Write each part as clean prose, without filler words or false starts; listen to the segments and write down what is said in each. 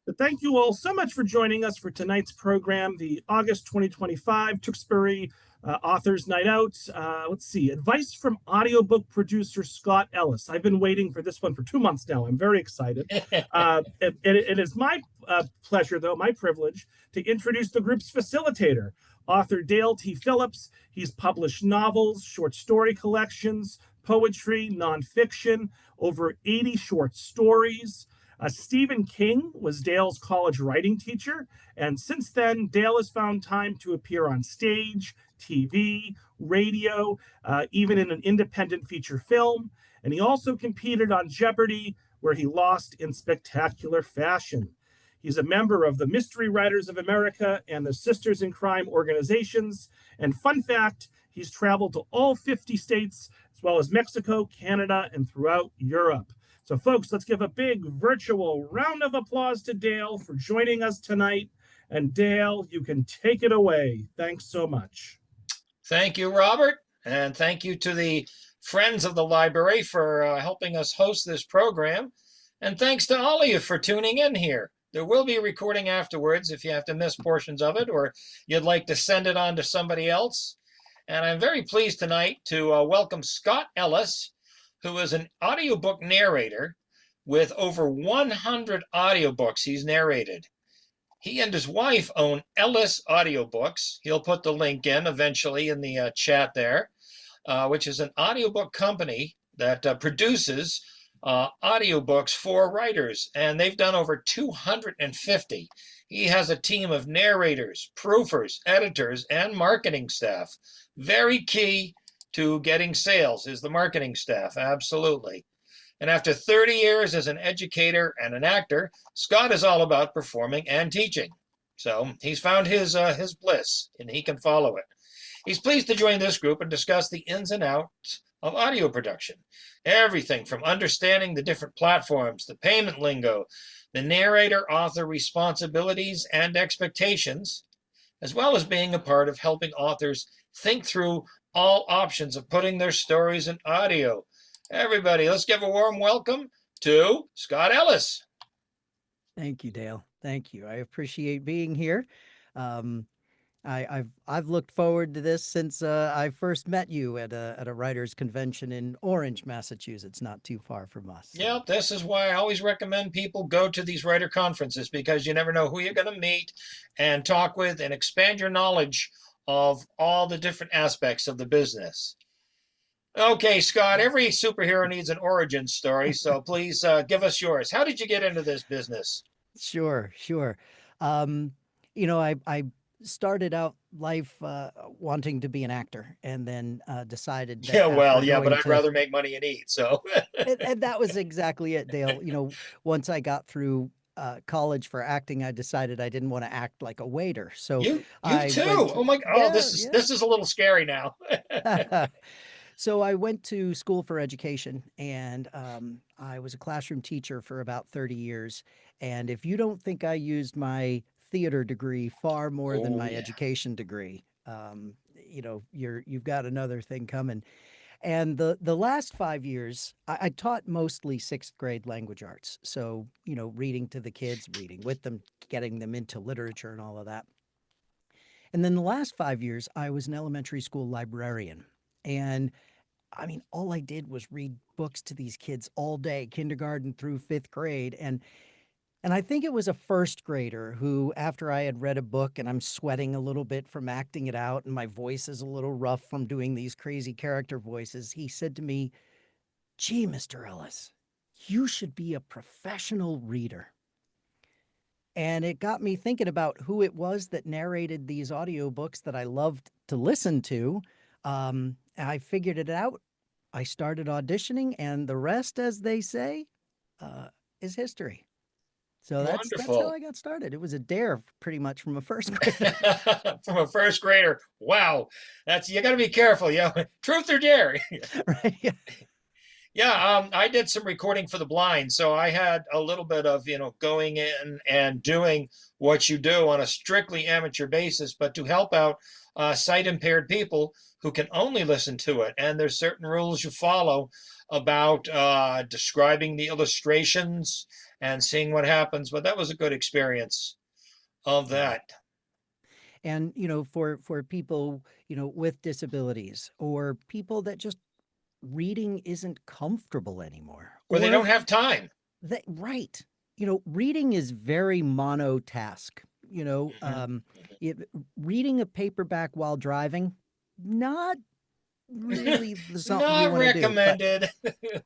But thank you all so much for joining us for tonight's program, the August 2025 Tewksbury Authors Night Out. Let's see, advice from audiobook producer Scott Ellis. I've been waiting for this one for 2 months now. I'm very excited. It is my pleasure, though, my privilege, to introduce the group's facilitator, author Dale T. Phillips. He's published novels, short story collections, poetry, nonfiction, over 80 short stories. Stephen King was Dale's college writing teacher, and since then, Dale has found time to appear on stage, TV, radio, even in an independent feature film. And he also competed on Jeopardy, where he lost in spectacular fashion. He's a member of the Mystery Writers of America and the Sisters in Crime organizations. And fun fact, he's traveled to all 50 states, as well as Mexico, Canada, and throughout Europe. So, folks, let's give a big virtual round of applause to Dale for joining us tonight. And Dale, you can take it away. Thanks so much. Thank you, Robert. And thank you to the Friends of the Library for helping us host this program. And thanks to all of you for tuning in here. There will be a recording afterwards if you have to miss portions of it or you'd like to send it on to somebody else. And I'm very pleased tonight to welcome Scott Ellis, who is an audiobook narrator with over 100 audiobooks he's narrated. He and his wife own Ellis Audiobooks. He'll put the link in eventually in the chat there, which is an audiobook company that produces audiobooks for writers, and they've done over 250. He has a team of narrators, proofers, editors, and marketing staff. Very key to getting sales is the marketing staff, absolutely. And after 30 years as an educator and an actor, Scott is all about performing and teaching. So he's found his bliss, and he can follow it. He's pleased to join this group and discuss the ins and outs of audio production. Everything from understanding the different platforms, the payment lingo, the narrator-author responsibilities and expectations, as well as being a part of helping authors think through all options of putting their stories in audio. Everybody, let's give a warm welcome to Scott Ellis. Thank you, Dale. Thank you. I appreciate being here. I've looked forward to this since I first met you at a writers' convention in Orange, Massachusetts, not too far from us. So. Yep, this is why I always recommend people go to these writer conferences, because you never know who you're going to meet and talk with and expand your knowledge of all the different aspects of the business. Okay, Scott, every superhero needs an origin story, so please give us yours. How did you get into this business? Sure. I started out life wanting to be an actor, and then decided that but I'd rather make money and eat, so. and that was exactly it, Dale. Once I got through college for acting, I decided I didn't want to act like a waiter. So you too. Oh my God! This is a little scary now. So I went to school for education, and I was a classroom teacher for about 30 years. And if you don't think I used my theater degree far more than my education degree, you've got another thing coming. And the last 5 years, I taught mostly sixth grade language arts. So, reading to the kids, reading with them, getting them into literature and all of that. And then the last 5 years, I was an elementary school librarian. And I mean, all I did was read books to these kids all day, kindergarten through fifth grade. And I think it was a first grader who, after I had read a book and I'm sweating a little bit from acting it out and my voice is a little rough from doing these crazy character voices, he said to me, "Gee, Mr. Ellis, you should be a professional reader." And it got me thinking about who it was that narrated these audiobooks that I loved to listen to. I figured it out. I started auditioning, and the rest, as they say, is history. So that's how I got started. It was a dare pretty much from a first grader. From a first grader. Wow. You got to be careful. Truth or dare. Right. Yeah. Yeah, I did some recording for the blind, so I had a little bit of, going in and doing what you do on a strictly amateur basis, but to help out sight impaired people who can only listen to it. And there's certain rules you follow about describing the illustrations and seeing what happens. But that was a good experience of that. And, for people, with disabilities or people that just reading isn't comfortable anymore, Where they or don't have time. right. Reading is very monotask. Mhm. Reading a paperback while driving, not really something you Not want to do, but recommended.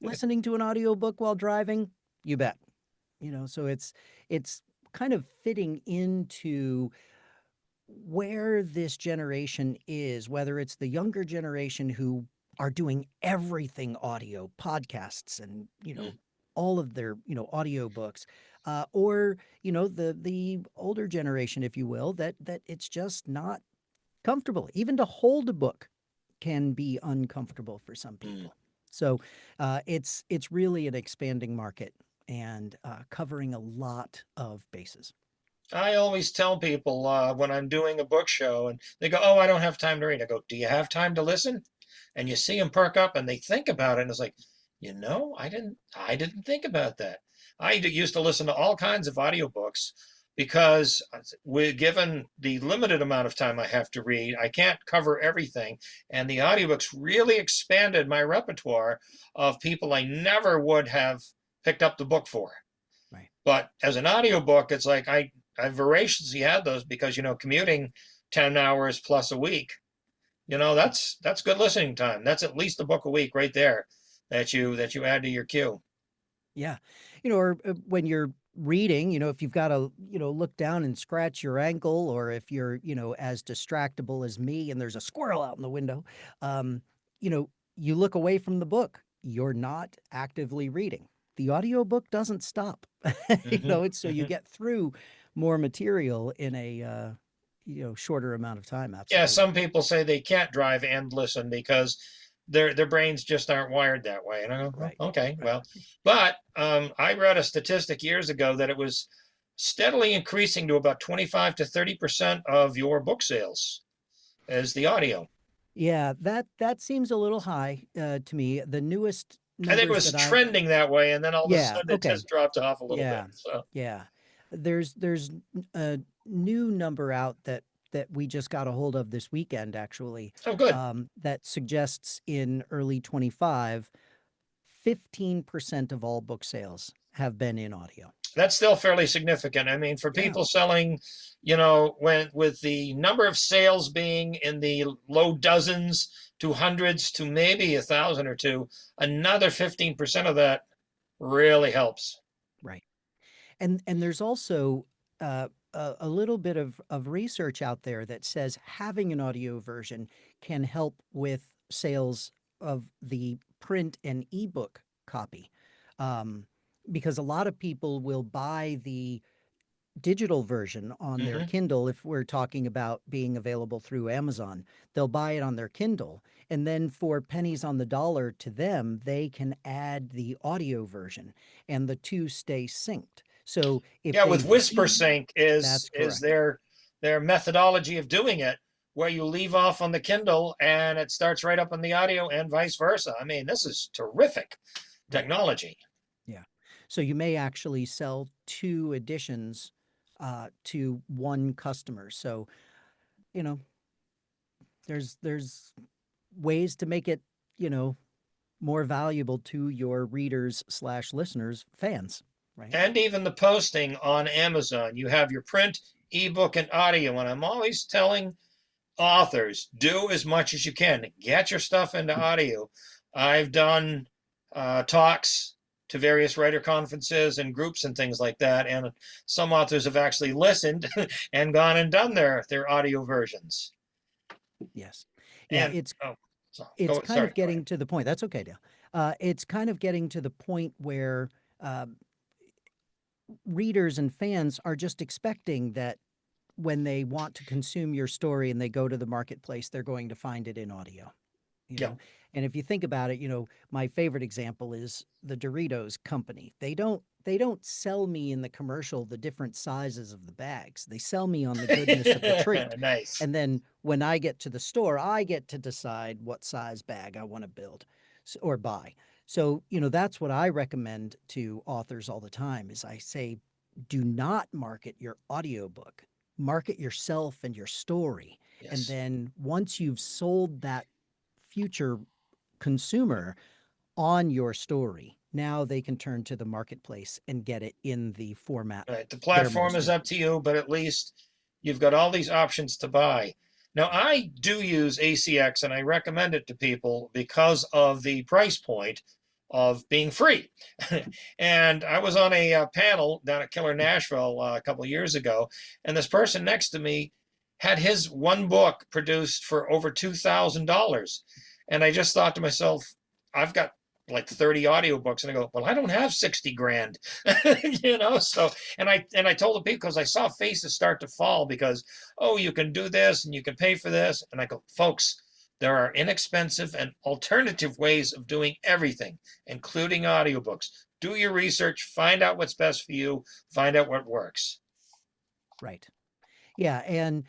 listening to an audiobook while driving, you bet. So it's kind of fitting into where this generation is, whether it's the younger generation who are doing everything audio, podcasts, and Mm. all of their audiobooks, or the older generation, if you will, that it's just not comfortable. Even to hold a book can be uncomfortable for some Mm. people. So it's really an expanding market and covering a lot of bases. I always tell people when I'm doing a book show and they go, "Oh, I don't have time to read." I go, "Do you have time to listen?" And you see them perk up and they think about it, and it's like, I didn't think about that. Used to listen to all kinds of audiobooks because we're given the limited amount of time I have to read, I can't cover everything, and the audiobooks really expanded my repertoire of people I never would have picked up the book for. Right. But as an audiobook, it's like I voraciously had those because commuting 10 hours plus a week, that's good listening time. That's at least a book a week right there that you add to your queue. Yeah. Or when you're reading, if you've got to, look down and scratch your ankle, or if you're, as distractible as me and there's a squirrel out in the window, you look away from the book. You're not actively reading. The audiobook doesn't stop. Hmm. It's so you Hmm. get through more material in a shorter amount of time. Yeah, Absolutely. some people say they can't drive and listen because their brains just aren't wired that way. And I go, Right. "Oh, okay, Right. well," but I read a statistic years ago that it was steadily increasing to about 25 to 30% of your book sales as the audio. Yeah, that seems a little high to me. The newest I think it numbers was that I trending that way, and then all of a Yeah, sudden it okay. just dropped off a little bit. Yeah. So, Yeah. There's a new number out that we just got a hold of this weekend, actually, oh, good. that suggests in early 25, 15% of all book sales have been in audio. That's still fairly significant. I mean, for Yeah. people selling, when with the number of sales being in the low dozens to hundreds to maybe 1,000 or two, another 15% of that really helps. Right. And there's also a little bit of research out there that says having an audio version can help with sales of the print and ebook copy. Um, because a lot of people will buy the digital version on their Hmm. Kindle. If we're talking about being available through Amazon, they'll buy it on their Kindle. And then for pennies on the dollar to them, they can add the audio version and the two stay synced. So if Yeah, they with Whisper read, Sync is that's is correct. their methodology of doing it, where you leave off on the Kindle and it starts right up on the audio and vice versa. I mean, this is terrific Right. technology. Yeah. So you may actually sell two editions to one customer. So, you know, there's ways to make it, you know, more valuable to your readers slash listeners, fans, right? And even the posting on Amazon. You have your print, ebook, and audio. And I'm always telling authors, do as much as you can. Get your stuff into audio. I've done talks to various writer conferences and groups and things like that. And some authors have actually listened and gone and done their audio versions. Yes. Yeah, And oh, so it's go kind sorry, of go ahead. getting to the point. That's okay, Dale. It's kind of getting to the point where uh, readers and fans are just expecting that when they want to consume your story and they go to the marketplace, they're going to find it in audio. you Yeah. know and if you think about it, my favorite example is the Doritos company. They don't sell me in the commercial the different sizes of the bags. They sell me on the goodness of the treat. Nice. And then when I get to the store, I get to decide what size bag I want to build or buy. So, that's what I recommend to authors all the time is I say, do not market your audiobook. Market yourself and your story. And Yes. then once you've sold that future consumer on your story, now they can turn to the marketplace and get it in the format Right. The they're platform most is up interested to you, but at least you've got all these options to buy. Now, I do use ACX and I recommend it to people because of the price point of being free. And I was on a panel down at Killer Nashville a couple of years ago, and this person next to me had his one book produced for over $2,000. And I just thought to myself, I've got like 30 audiobooks, and I go, well, I don't have 60 grand. So and I told the people, because I saw faces start to fall, because, oh, you can do this and you can pay for this, and I go, folks, there are inexpensive and alternative ways of doing everything, including audiobooks. Do your research, find out what's best for you, find out what works. Right. Yeah, and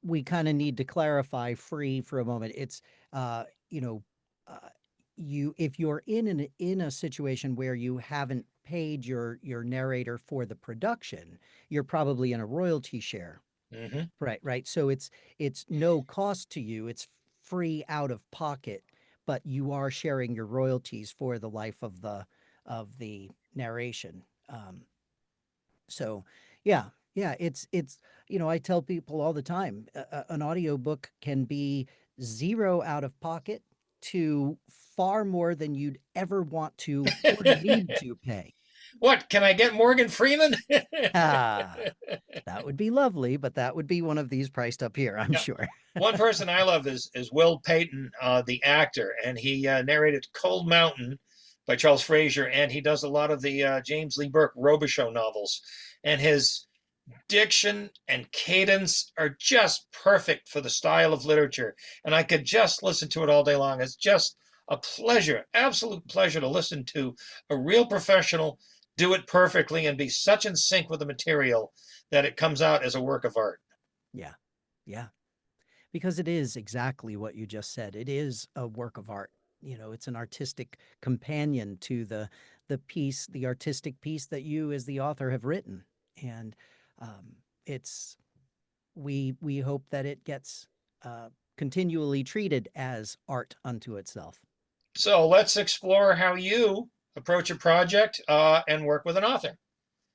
we kind of need to clarify free for a moment. It's uh, you know, uh, you if you're in a situation where you haven't paid your narrator for the production, you're probably in a royalty share. Mm-hmm. Right. So it's no cost to you. It's free out of pocket, but you are sharing your royalties for the life of the narration. So yeah, yeah, it's I tell people all the time, an audiobook can be zero out of pocket to far more than you'd ever want to or need to pay. What, can I get Morgan Freeman? Ah, that would be lovely, but that would be one of these priced up here, I'm Yeah. sure. One person I love is Will Payton, the actor, and he narrated Cold Mountain by Charles Frazier, and he does a lot of the James Lee Burke Robichaux novels. And his diction and cadence are just perfect for the style of literature. And I could just listen to it all day long. It's just a pleasure, absolute pleasure to listen to a real professional do it perfectly and be such in sync with the material that it comes out as a work of art. Yeah. Yeah. Because it is exactly what you just said. It is a work of art. It's an artistic companion to the piece, the artistic piece that you as the author have written. And it's we hope that it gets continually treated as art unto itself. So let's explore how you approach a project and work with an author.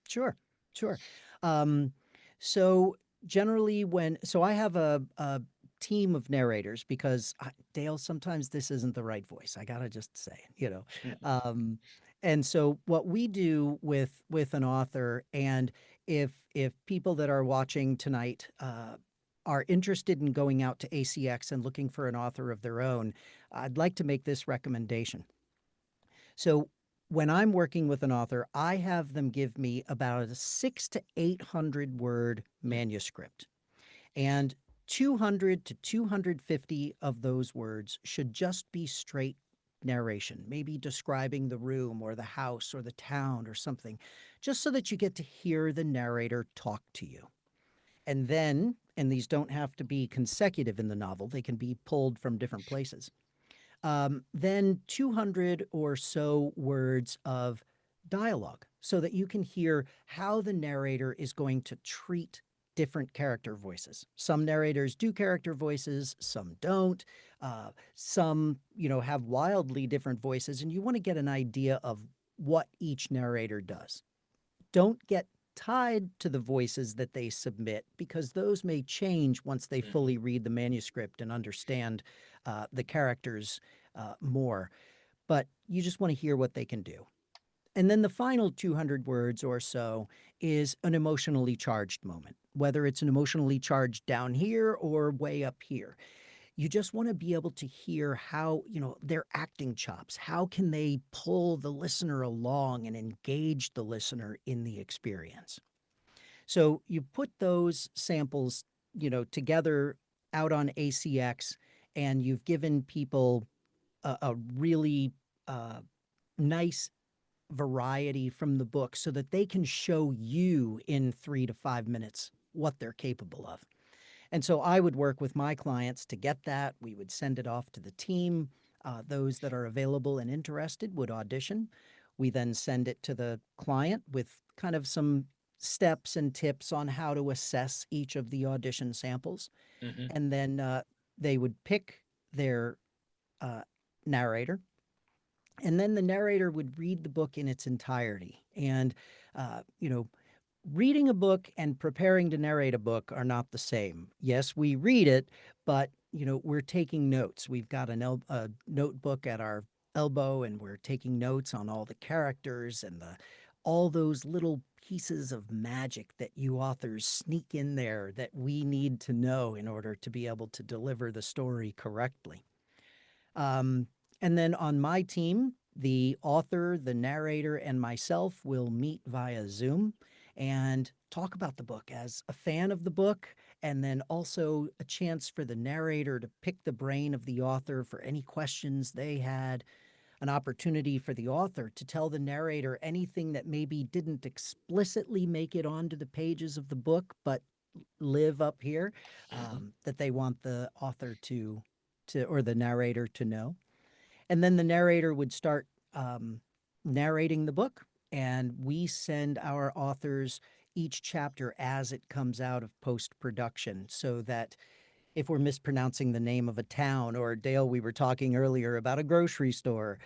Sure, sure. Um, so generally, so I have a team of narrators because Dale, sometimes this isn't the right voice. I gotta just say. Um, and so what we do with an author, and if people that are watching tonight are interested in going out to ACX and looking for an author of their own, I'd like to make this recommendation. So when I'm working with an author, I have them give me about a 600 to 800 word manuscript. And 200 to 250 of those words should just be straight narration, maybe describing the room or the house or the town or something, just so that you get to hear the narrator talk to you. And these don't have to be consecutive in the novel, they can be pulled from different places. Then 200 or so words of dialogue so that you can hear how the narrator is going to treat different character voices. Some narrators do character voices, some don't. Some, have wildly different voices, and you want to get an idea of what each narrator does. Don't get tied to the voices that they submit because those may change once they fully read the manuscript and understand the characters more. But you just want to hear what they can do. And then the final 200 words or so is an emotionally charged moment, whether it's an emotionally charged down here or way up here. You just want to be able to hear how, their acting chops, how can they pull the listener along and engage the listener in the experience. So you put those samples, together out on ACX, and you've given people a really nice variety from the book so that they can show you in 3 to 5 minutes what they're capable of. And so I would work with my clients to get that. We would send it off to the team. Those that are available and interested would audition. We then send it to the client with kind of some steps and tips on how to assess each of the audition samples. Hmm. And then they would pick their narrator. And then the narrator would read the book in its entirety. And, reading a book and preparing to narrate a book are not the same. Yes, we read it, but, we're taking notes. We've got a notebook at our elbow, and we're taking notes on all the characters and all those little pieces of magic that you authors sneak in there that we need to know in order to be able to deliver the story correctly. Um, and then on my team, the author, the narrator, and myself will meet via Zoom and talk about the book as a fan of the book, and then also a chance for the narrator to pick the brain of the author for any questions they had, an opportunity for the author to tell the narrator anything that maybe didn't explicitly make it onto the pages of the book, but live up here, Hmm. that they want the author or the narrator to know. And then the narrator would start narrating the book, and we send our authors each chapter as it comes out of post-production, so that if we're mispronouncing the name of a town, or Dale, we were talking earlier about a grocery store,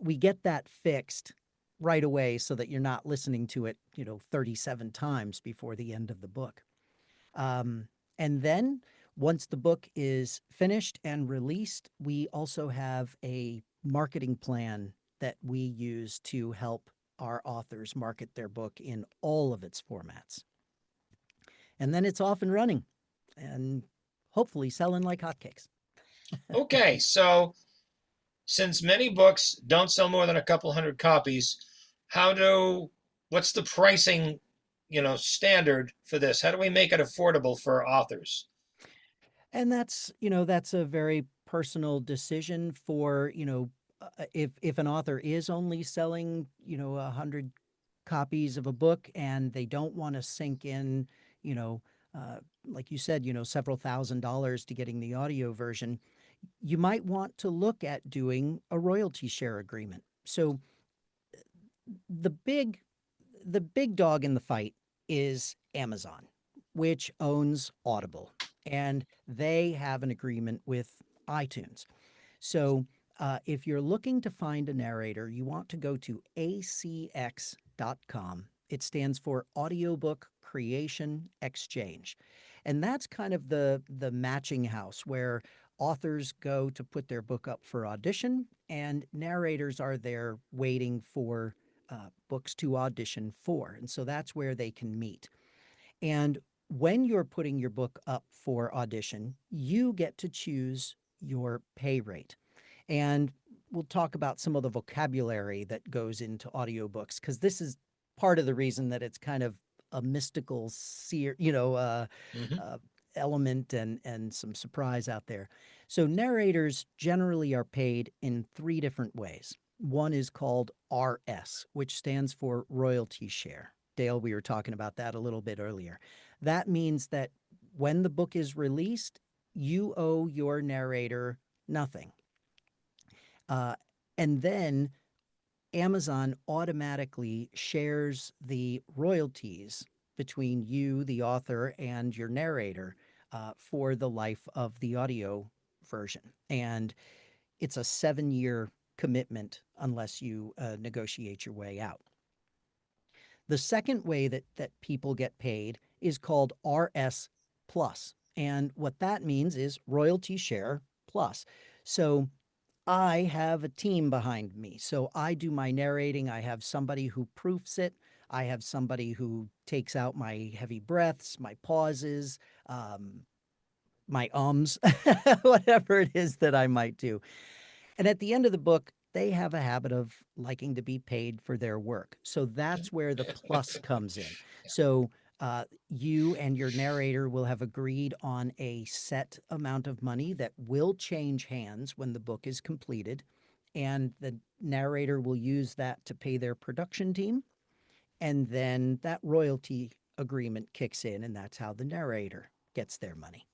we get that fixed right away so that you're not listening to it, 37 times before the end of the book. And then once the book is finished and released, we also have a marketing plan that we use to help our authors market their book in all of its formats. And then it's off and running and hopefully selling like hotcakes. Okay, so since many books don't sell more than a couple hundred copies, what's the pricing, standard for this? How do we make it affordable for authors? And that's a very personal decision for, if an author is only selling, 100 copies of a book and they don't want to sink in, you know, like you said, several $1,000s to getting the audio version, you might want to look at doing a royalty share agreement. So the big the big dog in the fight is Amazon, which owns Audible, and they have an agreement with iTunes. So if you're looking to find a narrator, you want to go to acx.com. It stands for Audiobook Creation Exchange. And that's kind of the matching house where authors go to put their book up for audition, and narrators are there waiting for books to audition for. And so that's where they can meet. And when you're putting your book up for audition, you get to choose your pay rate. And we'll talk about some of the vocabulary that goes into audiobooks, because this is part of the reason that it's kind of a mystical, Hmm. element and some surprise out there. So narrators generally are paid in three different ways. One is called RS, which stands for royalty share. Dale, we were talking about that a little bit earlier. That means that when the book is released, you owe your narrator nothing. Uh, and then Amazon automatically shares the royalties between you, the author, and your narrator for the life of the audio version. And it's a 7-year commitment unless you negotiate your way out. The second way that people get paid is called RS plus. And what that means is royalty share plus. So I have a team behind me. So I do my narrating. I have somebody who proofs it. I have somebody who takes out my heavy breaths, my pauses, my ums, whatever it is that I might do. And at the end of the book, they have a habit of liking to be paid for their work. So that's where the plus comes in. So you and your narrator will have agreed on a set amount of money that will change hands when the book is completed. And the narrator will use that to pay their production team. And then that royalty agreement kicks in, and that's how the narrator gets their money.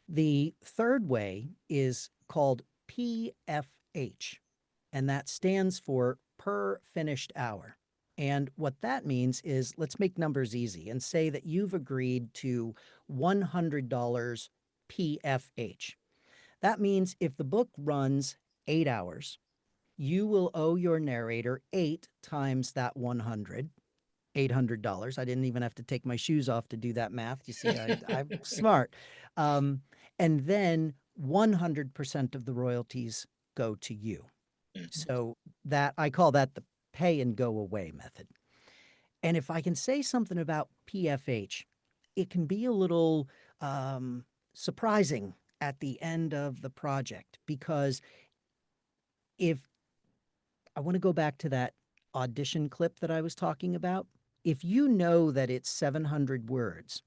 The third way is called PFS, and that stands for per finished hour. And what that means is, let's make numbers easy and say that you've agreed to $100 PFH. That means if the book runs 8 hours, you will owe your narrator 8 times that 100, $800. I didn't even have to take my shoes off to do that math. You see, I'm smart. And then 100% of the royalties go to you. So that I call that the pay and go away method. And if I can say something about PFH, it can be a little surprising at the end of the project, because if I want to go back to that audition clip that I was talking about, if you know that it's 700 words,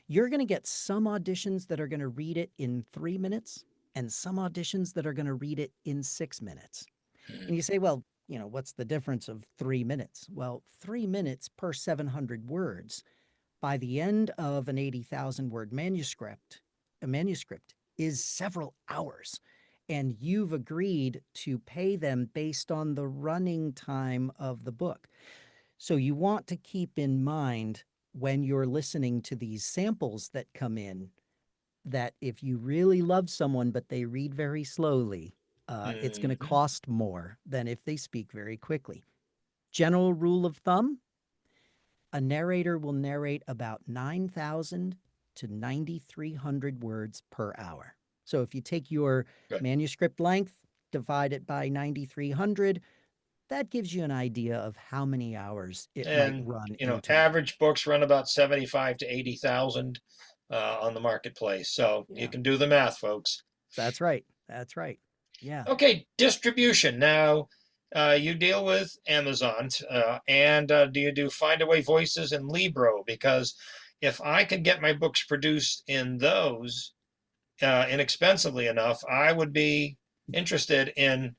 you're going to get some auditions that are going to read it in 3 minutes and some auditions that are going to read it in 6 minutes. And you say, well, what's the difference of 3 minutes? Well, 3 minutes per 700 words by the end of an 80,000 word manuscript, a manuscript is several hours. And you've agreed to pay them based on the running time of the book. So you want to keep in mind when you're listening to these samples that come in, that if you really love someone but they read very slowly, it's going to cost more than if they speak very quickly. General rule of thumb, a narrator will narrate about 9,000 to 9,300 words per hour. So if you take your manuscript length, divide it by 9,300, that gives you an idea of how many hours it might run. Average books run about 75 to 80,000 on the marketplace. So you can do the math, folks. That's right. That's right. Yeah. Okay, distribution. Now, you deal with Amazon, and do you do Findaway Voices and Libro? Because if I could get my books produced in those inexpensively enough, I would be interested in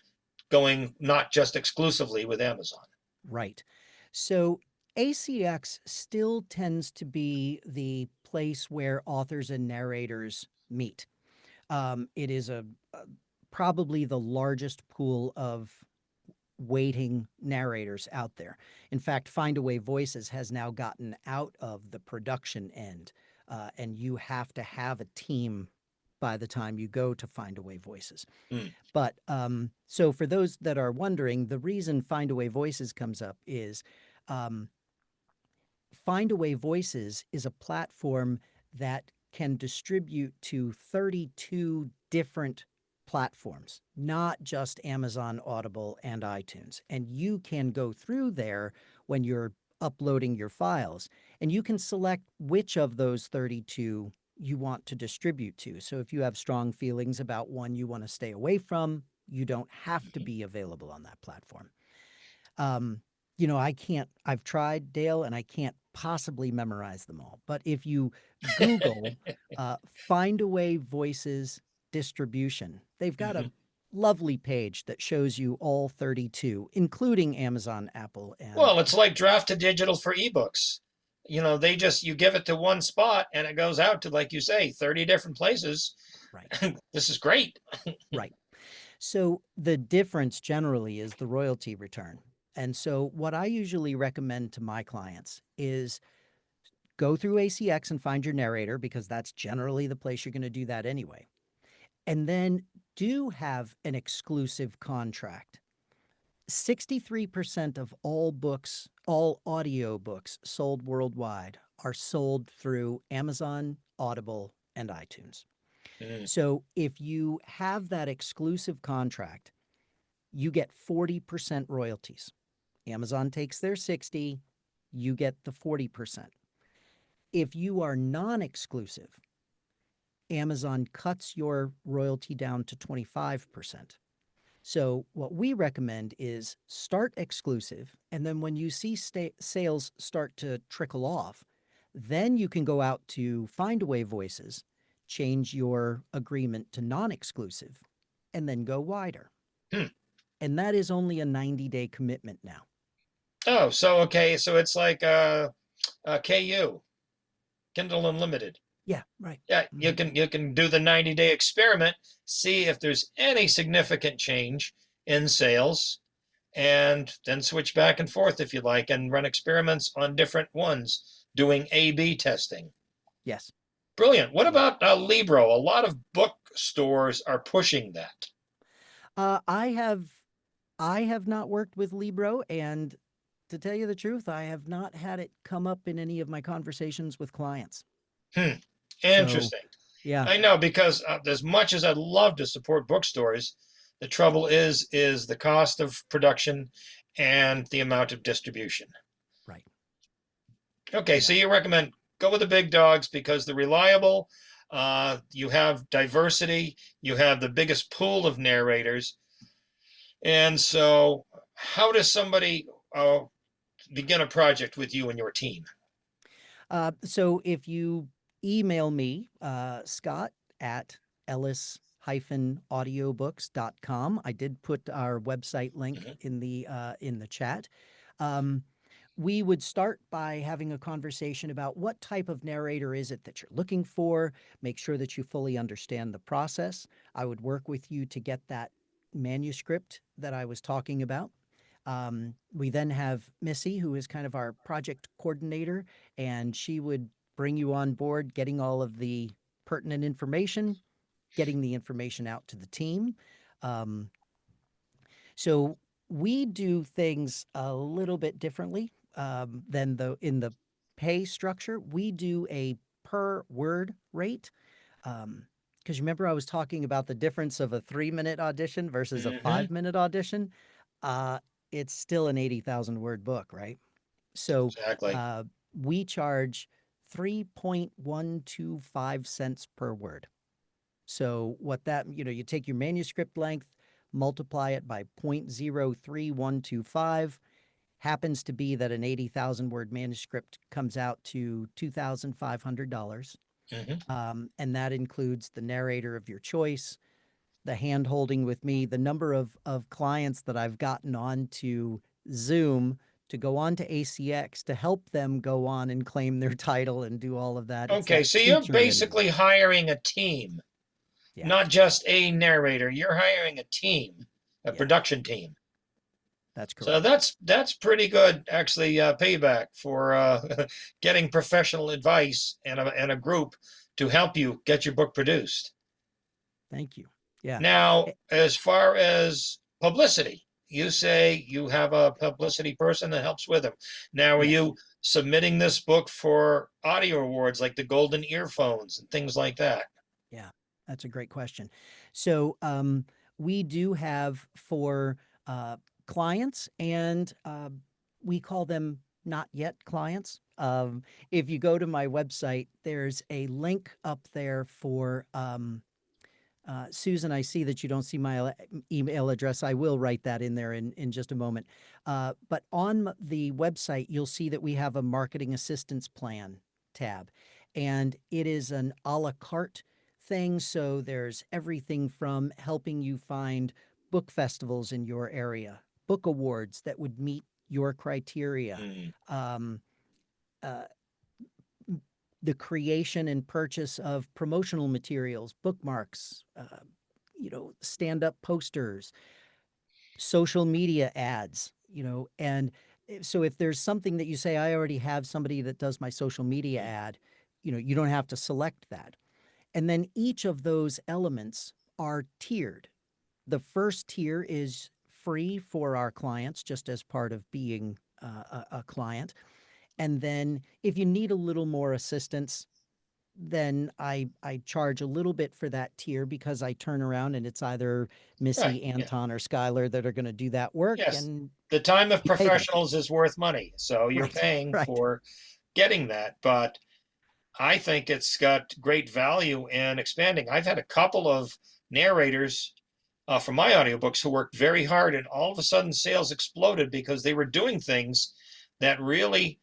going not just exclusively with Amazon. Right. So ACX still tends to be the place where authors and narrators meet. It is probably the largest pool of waiting narrators out there. In fact, Findaway Voices has now gotten out of the production end, and you have to have a team by the time you go to Findaway Voices. But so for those that are wondering, the reason Findaway Voices comes up is Findaway Voices is a platform that can distribute to 32 different platforms, not just Amazon, Audible, and iTunes. And you can go through there when you're uploading your files, and you can select which of those 32 you want to distribute to. So if you have strong feelings about one you want to stay away from, you don't have to be available on that platform. I've tried, Dale, and I can't possibly memorize them all. But if you Google Findaway Voices distribution, they've got a lovely page that shows you all 32, including Amazon, Apple, and... Well, it's like Draft to Digital for ebooks. You give it to one spot and it goes out to, like you say, 30 different places. Right. This is great. Right. So the difference generally is the royalty return. And so what I usually recommend to my clients is go through ACX and find your narrator, because that's generally the place you're going to do that anyway. And then do have an exclusive contract. 63% of all books, all audiobooks sold worldwide are sold through Amazon, Audible, and iTunes. So if you have that exclusive contract, you get 40% royalties. Amazon takes their 60, you get the 40%. If you are non-exclusive, Amazon cuts your royalty down to 25%. So what we recommend is start exclusive, and then when you see sales start to trickle off, then you can go out to Findaway Voices, change your agreement to non-exclusive, and then go wider. And that is only a 90-day commitment now. Oh, so okay, so it's like KU, Kindle Unlimited. Yeah, right. Yeah, Mhm. you can do the 90-day experiment, see if there's any significant change in sales, and then switch back and forth if you like, and run experiments on different ones, doing A/B testing. Yes. Brilliant. What Yeah. about Libro? A lot of bookstores are pushing that. Uh, I have I have not worked with Libro, and to tell you the truth, I have not had it come up in any of my conversations with clients. Hmm. So, Interesting. yeah, I know, because as much as I'd love to support bookstores, the trouble is the cost of production and the amount of distribution. right. Okay, Yeah. so you recommend go with the big dogs because they're reliable. You have diversity. You have the biggest pool of narrators. And so, how does somebody begin a project with you and your team? So if you email me, Scott at ellis-audiobooks.com. I did put our website link Mhm. in the chat. Um, we would start by having a conversation about what type of narrator is it that you're looking for. Make sure that you fully understand the process. I would work with you to get that manuscript that I was talking about. We then have Missy, who is kind of our project coordinator, and she would bring you on board, getting all of the pertinent information, getting the information out to the team. Um, so we do things a little bit differently than the in the pay structure. We do a per word rate. Because remember, I was talking about the difference of a 3-minute audition versus a Mhm. 5-minute audition. Uh, it's still an 80,000 word book, right? So Exactly. uh, we charge 3.125 cents per word. So what that, you take your manuscript length, multiply it by 0.03125, happens to be that an 80,000 word manuscript comes out to $2,500. Mhm. And that includes the narrator of your choice, the hand holding with me, the number of clients that I've gotten on to Zoom to go on to ACX to help them go on and claim their title and do all of that. It's Okay, that so you're teacher in me. basically hiring a team, Yeah. not just a narrator. You're hiring a team, a Yeah. production team. That's So correct. that's pretty good, actually, payback for getting professional advice and a group to help you get your book produced. Thank you. Yeah. Now, Eh, as far as publicity, you say you have a publicity person that helps with them. Now, are yes. you submitting this book for audio awards like the Golden Earphones and things like that? Yeah. That's a great question. So we do have for clients, and we call them not yet clients. If you go to my website, there's a link up there for Susan. I see that you don't see my email address. I will write that in there in just a moment. But on the website, you'll see that we have a marketing assistance plan tab, and it is an a la carte thing. So there's everything from helping you find book festivals in your area, book awards that would meet your criteria. Mm. Um, uh, the creation and purchase of promotional materials, bookmarks, stand-up posters, social media ads, and so if there's something that you say, I already have somebody that does my social media Mm. ad, you don't have to select that. And then each of those elements are tiered. The first tier is free for our clients, just as part of being a client. And then if you need a little more assistance, then I charge a little bit for that tier because I turn around and it's either Right. Missy, Yeah. Anton, or Skylar that are going to do that work, Yes. and The time of you pay them. professionals is worth money, so you're Right, paying right. for getting that. But I think it's got great value in expanding. I've had a couple of narrators for my audiobooks who worked very hard, and all of a sudden sales exploded because they were doing things that really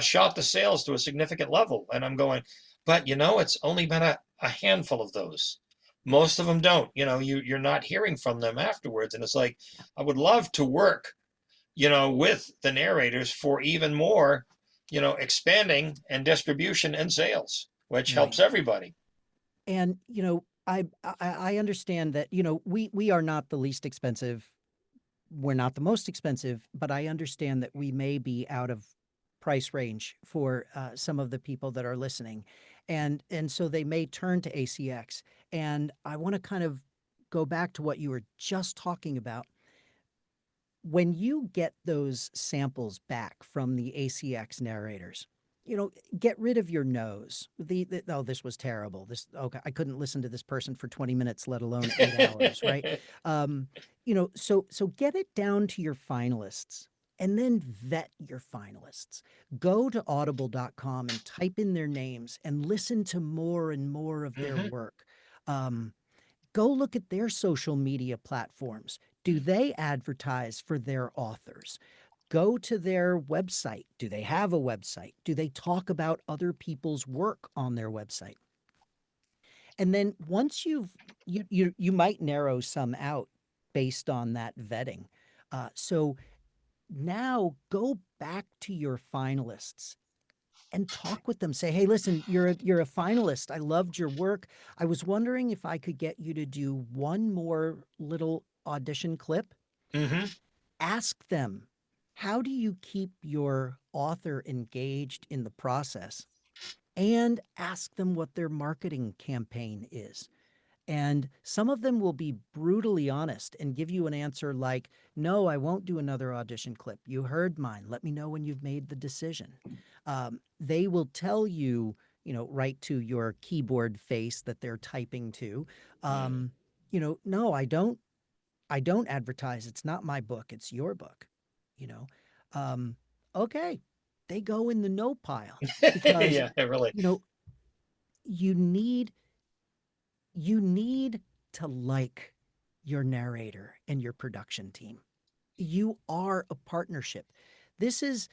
shot the sales to a significant level. And I'm going, but it's only been a handful of those. Most of them don't. You're not hearing from them afterwards. And it's like, I would love to work, with the narrators for even more, expanding and distribution and sales. which Right. helps everybody. And, I understand that, we are not the least expensive. We're not the most expensive, but I understand that we may be out of price range for some of the people that are listening. And so they may turn to ACX. And I want to kind of go back to what you were just talking about. When you get those samples back from the ACX narrators, get rid of your nose. Oh, this was terrible. Okay, I couldn't listen to this person for 20 minutes, let alone 8 hours, right? So get it down to your finalists and then vet your finalists. Go to audible.com and type in their names and listen to more and more of their work. Go look at their social media platforms. Do they advertise for their authors? Go to their website. Do they have a website? Do they talk about other people's work on their website? And then once you might narrow some out based on that vetting. So now go back to your finalists and talk with them. Say, hey, listen, you're a finalist. I loved your work. I was wondering if I could get you to do one more little audition clip. Ask them, how do you keep your author engaged in the process? And ask them what their marketing campaign is. And some of them will be brutally honest and give you an answer like, no, I won't do another audition clip. You heard mine. Let me know when you've made the decision. They will tell you, right to your keyboard face that they're typing to, no, I don't advertise. It's not my book. It's your book, okay. They go in the no pile because, Yeah, really. you need to like your narrator and your production team. You are a partnership. This is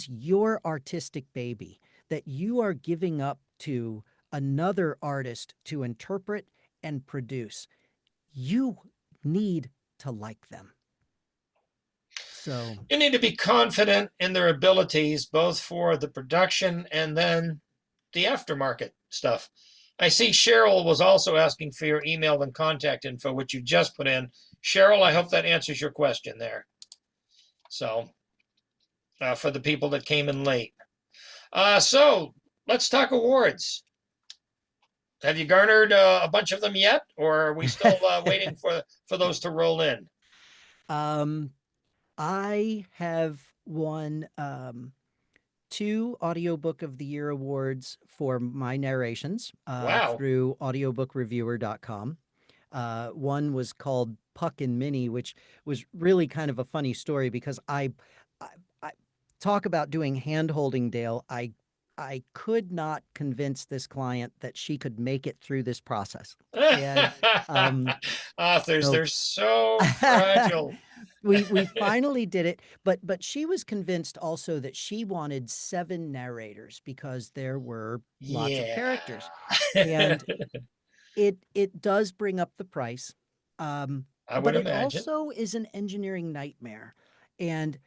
your artistic baby that you are giving up to another artist to interpret and produce. You need to like them. So You need to be confident in their abilities, both for the production and then the aftermarket stuff. I see Cheryl was also asking for your email and contact info, which you just put in. Cheryl, I hope that answers your question there. So, for the people that came in late. So, let's talk awards. Have you garnered a bunch of them yet, or are we still waiting for those to roll in? I have won 2 Audiobook of the Year awards for my narrations Wow. through audiobookreviewer.com. One was called Puck and Minnie, which was really kind of a funny story because I talk about doing hand-holding, Dale. I could not convince this client that she could make it through this process. And authors, they're so fragile. we finally did it, but she was convinced also that she wanted 7 narrators because there were lots of characters. And it does bring up the price. I would but it imagine. also is an engineering nightmare. And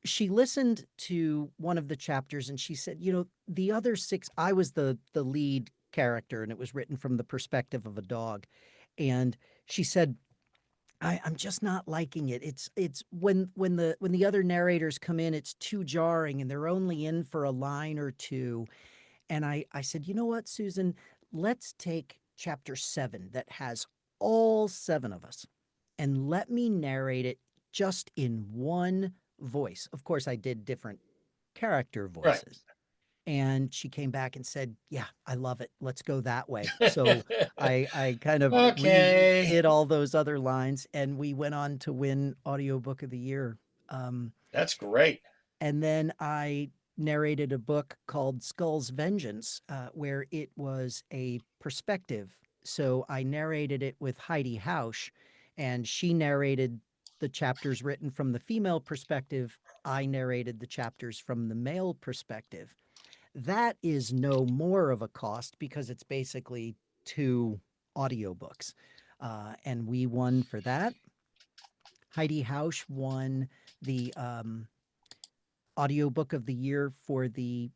she listened to one of the chapters and she said, the other 6, I was the lead character and it was written from the perspective of a dog. And she said, I'm just not liking it. It's when the other narrators come in, it's too jarring and they're only in for a line or two. And I said, you know what, Susan, let's take chapter 7 that has all 7 of us and let me narrate it just in one voice. Of course, I did different character voices. Right. And she came back and said, yeah, I love it. Let's go that way. So I kind of Okay. redid all those other lines and we went on to win Audiobook of the Year. That's great. And then I narrated a book called Skull's Vengeance, where it was a perspective. So I narrated it with Heidi Hausch, and she narrated the chapters written from the female perspective. I narrated the chapters from the male perspective. That is no more of a cost because it's basically 2 audiobooks. And we won for that. Heidi Hausch won the Audiobook of the Year for the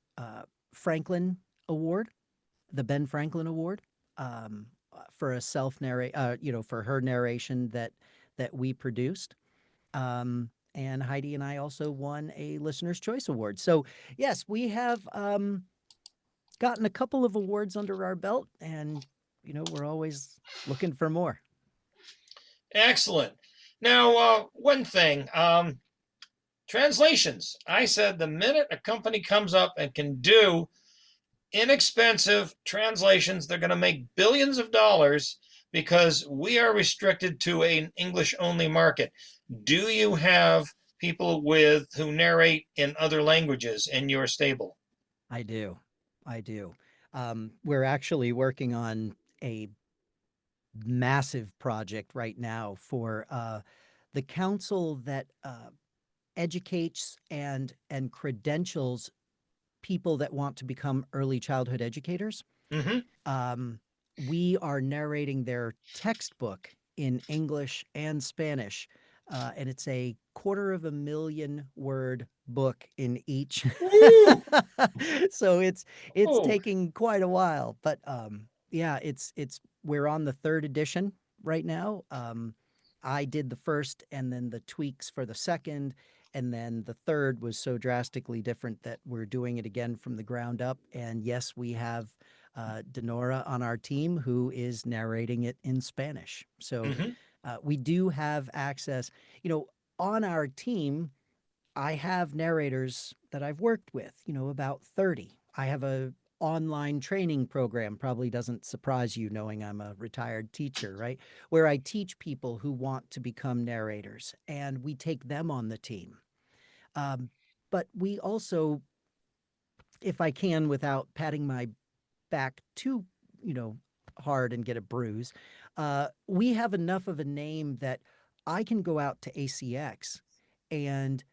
Franklin Award. the Ben Franklin Award for a self-narrate, for her narration that we produced. And Heidi and I also won a Listener's Choice Award. So yes, we have gotten a couple of awards under our belt, and we're always looking for more. Excellent. Now, one thing, translations. I said the minute a company comes up and can do inexpensive translations, they're going to make billions of dollars because we are restricted to an English-only market. Do you have people who narrate in other languages in your stable? I do. We're actually working on a massive project right now for the council that educates and credentials people that want to become early childhood educators. Mm-hmm. We are narrating their textbook in English and Spanish, and it's a 250,000-word book in each. So it's taking quite a while, but yeah, we're on the 3rd edition right now. I did the first, and then the tweaks for the second, and then the third was so drastically different that we're doing it again from the ground up. And yes, we have Denora on our team who is narrating it in Spanish. So we do have access. On our team, I have narrators that I've worked with, about 30. I have a online training program, probably doesn't surprise you knowing I'm a retired teacher, right? Where I teach people who want to become narrators, and we take them on the team. But we also, if I can, without patting my back too, hard and get a bruise, we have enough of a name that I can go out to ACX and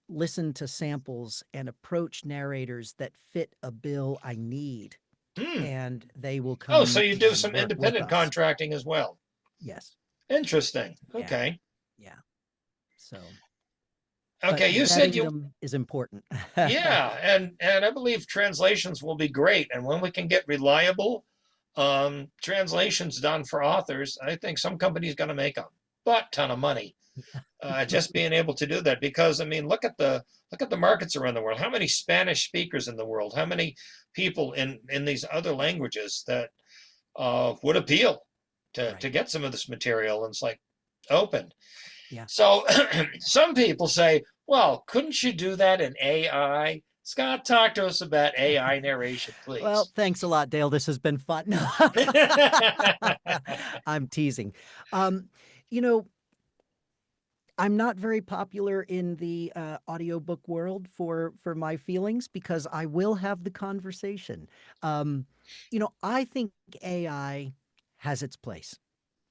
listen to samples and approach narrators that fit a bill I need, and they will come. Oh, so you do some independent contracting as well? Yes. Interesting. Yeah. Okay. Yeah. So. Okay, you said them is important. Yeah, and I believe translations will be great, and when we can get reliable translations done for authors, I think some company's going to make a butt ton of money just being able to do that. Because I mean, look at the markets around the world. How many Spanish speakers in the world? How many people in these other languages that would appeal to get some of this material? And it's like open. Yeah. So some people say, well, couldn't you do that in AI? Scott, talk to us about AI narration, please. Well, thanks a lot, Dale. This has been fun. I'm teasing. I'm not very popular in the audiobook world for my feelings, because I will have the conversation. I think AI has its place.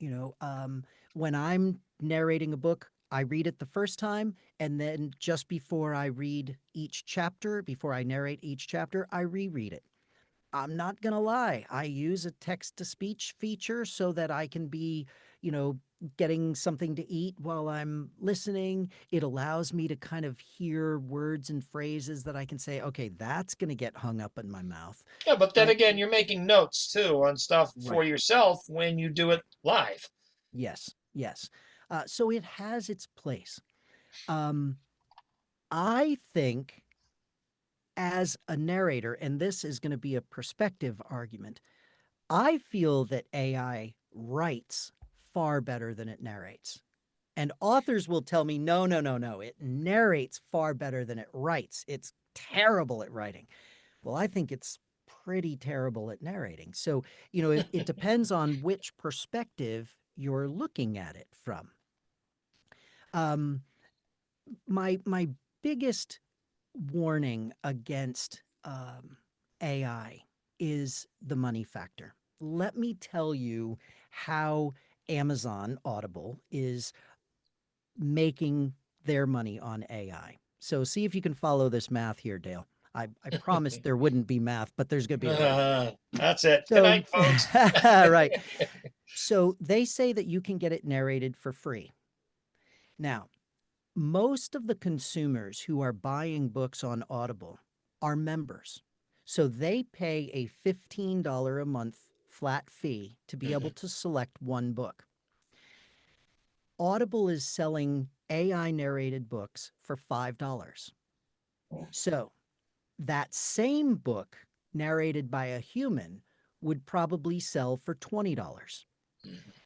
When I'm narrating a book, I read it the first time, and then just before I read each chapter, before I narrate each chapter, I reread it. I'm not going to lie. I use a text-to-speech feature so that I can be, getting something to eat while I'm listening. It allows me to kind of hear words and phrases that I can say, okay, that's going to get hung up in my mouth. Yeah, but then again, you're making notes too on stuff for yourself when you do it live. Yes. So it has its place. I think as a narrator, and this is going to be a perspective argument, I feel that AI writes far better than it narrates. And authors will tell me, no, it narrates far better than it writes. It's terrible at writing. Well, I think it's pretty terrible at narrating. So, it depends on which perspective you're looking at it from. My biggest warning against AI is the money factor. Let me tell you how Amazon Audible is making their money on AI. So see if you can follow this math here, Dale. I promised there wouldn't be math, but there's going to be a little. That's it. Good night, folks. Right. So they say that you can get it narrated for free. Now, most of the consumers who are buying books on Audible are members. So they pay a $15 a month flat fee to be able to select one book. Audible is selling AI narrated books for $5. So that same book narrated by a human would probably sell for $20.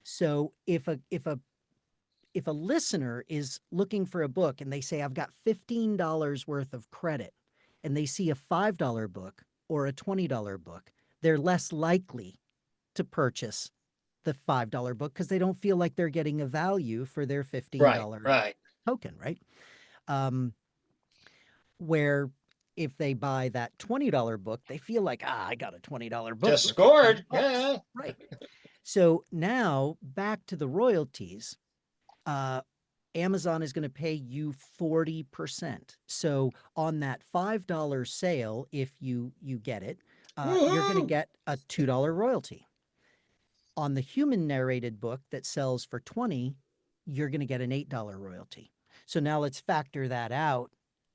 So if a listener is looking for a book and they say, I've got $15 worth of credit, and they see a $5 book or a $20 book, they're less likely to purchase the $5 book because they don't feel like they're getting a value for their $15 Right. token, right? Where if they buy that $20 book, they feel like, I got a $20 book. Just for scored. 15 bucks. Yeah. Right. So now back to the royalties. Amazon is going to pay you 40%. So on that $5 sale, if you get it, you're going to Woohoo! get a $2 royalty. On the human narrated book that sells for $20, you're going to get an $8 royalty. So now let's factor that out.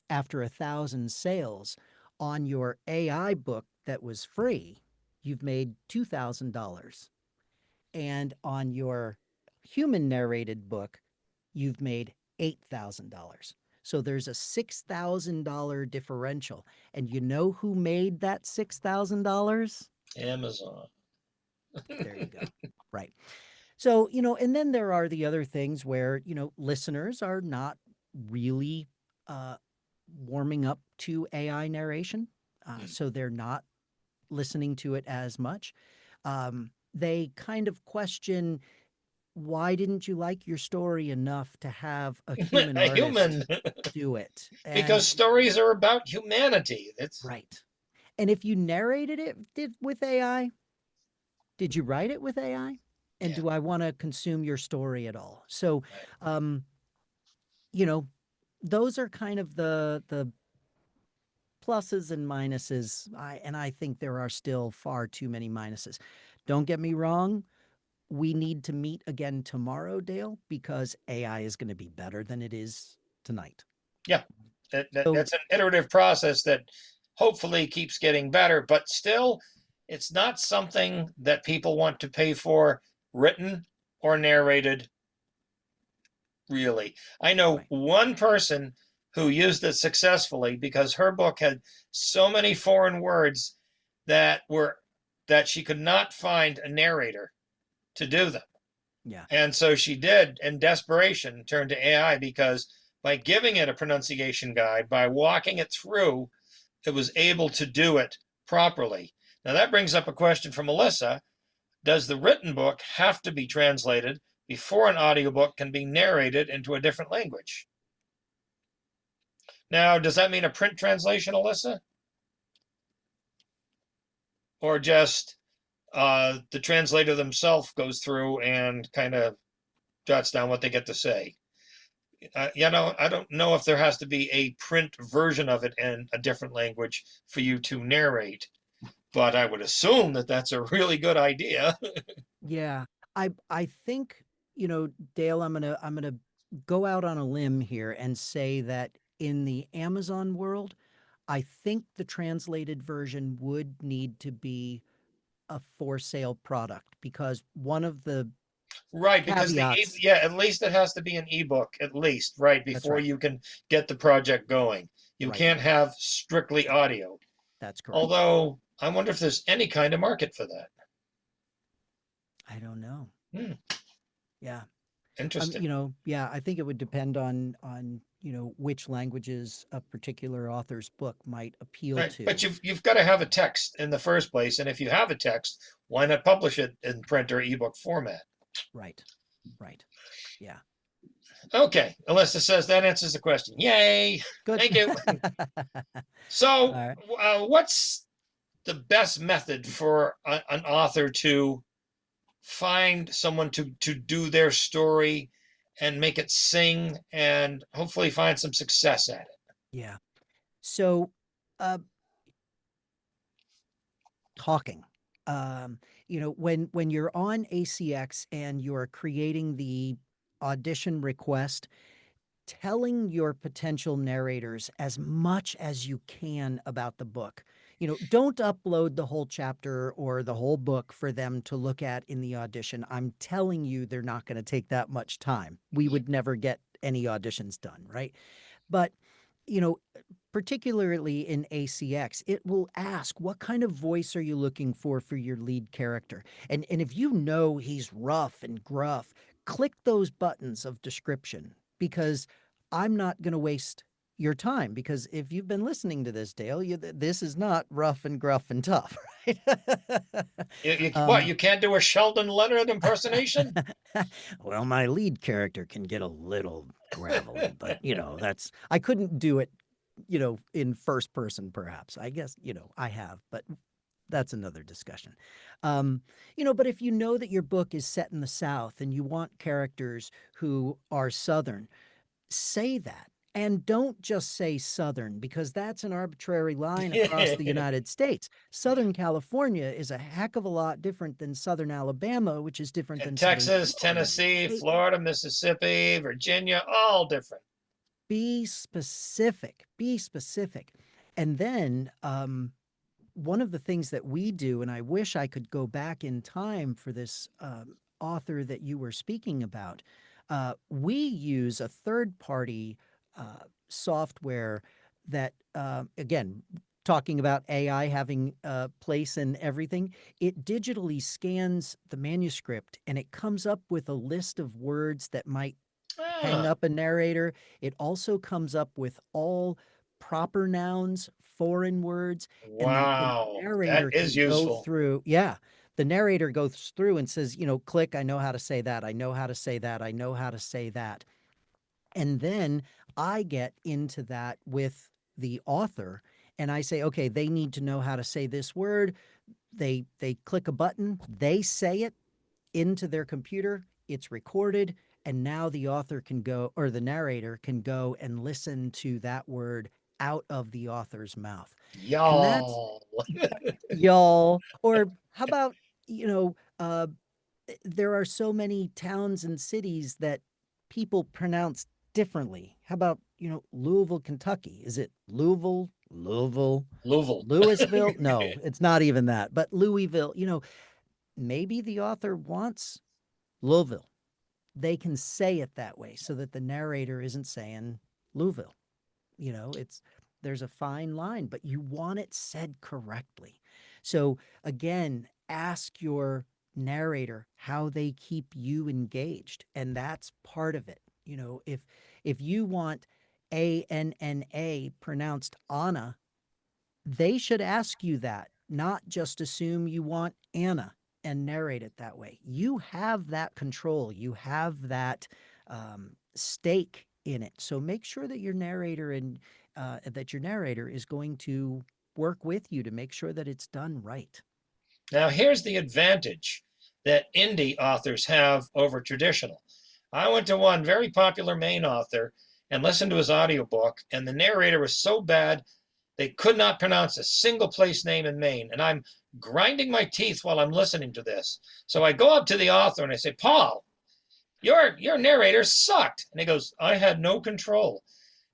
After 1,000 sales on your AI book that was free, you've made $2,000. And on your human narrated book, you've made $8,000. So there's a $6,000 differential. And you know who made that $6,000? Amazon. There you go. Right. So, and then there are the other things where, listeners are not really warming up to AI narration. So they're not listening to it as much. They kind of question, why didn't you like your story enough to have a human A artist human. do it? Because stories are about humanity. That's right. And if you narrated it with AI, did you write it with AI? And do I want to consume your story at all? So, those are kind of the pluses and minuses. I think there are still far too many minuses. Don't get me wrong. We need to meet again tomorrow, Dale, because AI is going to be better than it is tonight. Yeah, that's an iterative process that hopefully keeps getting better, but still, it's not something that people want to pay for, written or narrated. Really, I know one person who used it successfully because her book had so many foreign words that she could not find a narrator to do them. Yeah. And so she did, in desperation, turn to AI because by giving it a pronunciation guide, by walking it through, it was able to do it properly. Now that brings up a question for Melissa. Does the written book have to be translated before an audiobook can be narrated into a different language? Now, does that mean a print translation, Alyssa? Or just the translator themselves goes through and kind of jots down what they get to say? I don't know if there has to be a print version of it in a different language for you to narrate, but I would assume that that's a really good idea. Yeah, I think, Dale, I'm gonna go out on a limb here and say that in the Amazon world, I think the translated version would need to be a for sale product because one of the Right, because caveats, at least it has to be an ebook, at least, right, before right. you can get the project going. You Right. can't have strictly audio. That's correct. Although I wonder if there's any kind of market for that. I don't know. Yeah. Interesting. Yeah, I think it would depend on which languages a particular author's book might appeal Right. to. But you've got to have a text in the first place, and if you have a text, why not publish it in print or ebook format? Right. Yeah. Okay, Alyssa says that answers the question. Yay! Good. Thank you. So, right. What's the best method for an author to find someone to do their story and make it sing and hopefully find some success at it? Yeah. So, talking. When you're on ACX and you're creating the audition request, telling your potential narrators as much as you can about the book. don't upload the whole chapter or the whole book for them to look at in the audition. I'm telling you, they're not going to take that much time. We would never get any auditions done, right? But, particularly in ACX, it will ask, what kind of voice are you looking for your lead character? And if you know he's rough and gruff, click those buttons of description, because I'm not going to waste your time. Because if you've been listening to this, Dale, this is not rough and gruff and tough, right? What, you can't do a Sheldon Leonard impersonation? Well, my lead character can get a little gravelly, but I couldn't do it, in first person, perhaps. I guess, I have, but that's another discussion. But if you know that your book is set in the South and you want characters who are Southern, say that. And don't just say Southern, because that's an arbitrary line across the United States. Southern California is a heck of a lot different than Southern Alabama, which is different than Texas, Tennessee, Florida, Mississippi, Virginia, all different. Be specific. Be specific. And then one of the things that we do, and I wish I could go back in time for this author that you were speaking about, we use a third-party software that, again, talking about AI having a place in everything, it digitally scans the manuscript and it comes up with a list of words that might hang up a narrator. It also comes up with all proper nouns, foreign words. Wow, and the narrator that is can useful. go through. Yeah. The narrator goes through and says, click, I know how to say that. I know how to say that. I know how to say that. And then I get into that with the author and I say, okay, they need to know how to say this word. They click a button, they say it into their computer, it's recorded, and now the author can go, or the narrator can go and listen to that word out of the author's mouth. Y'all. Y'all. Or how about, there are so many towns and cities that people pronounce differently. How about, Louisville, Kentucky? Is it Louisville, Louisville? No, it's not even that. But Louisville, maybe the author wants Louisville. They can say it that way so that the narrator isn't saying Louisville. There's a fine line, but you want it said correctly. So again, ask your narrator how they keep you engaged, and that's part of it. If you want ANNA pronounced Anna, they should ask you that, not just assume you want Anna and narrate it that way. You have that control. You have that stake in it. So make sure that your narrator is going to work with you to make sure that it's done right. Now, here's the advantage that indie authors have over traditional. I went to one very popular Maine author and listened to his audiobook, and the narrator was so bad they could not pronounce a single place name in Maine. And I'm grinding my teeth while I'm listening to this. So I go up to the author and I say, Paul, your narrator sucked. And he goes, I had no control.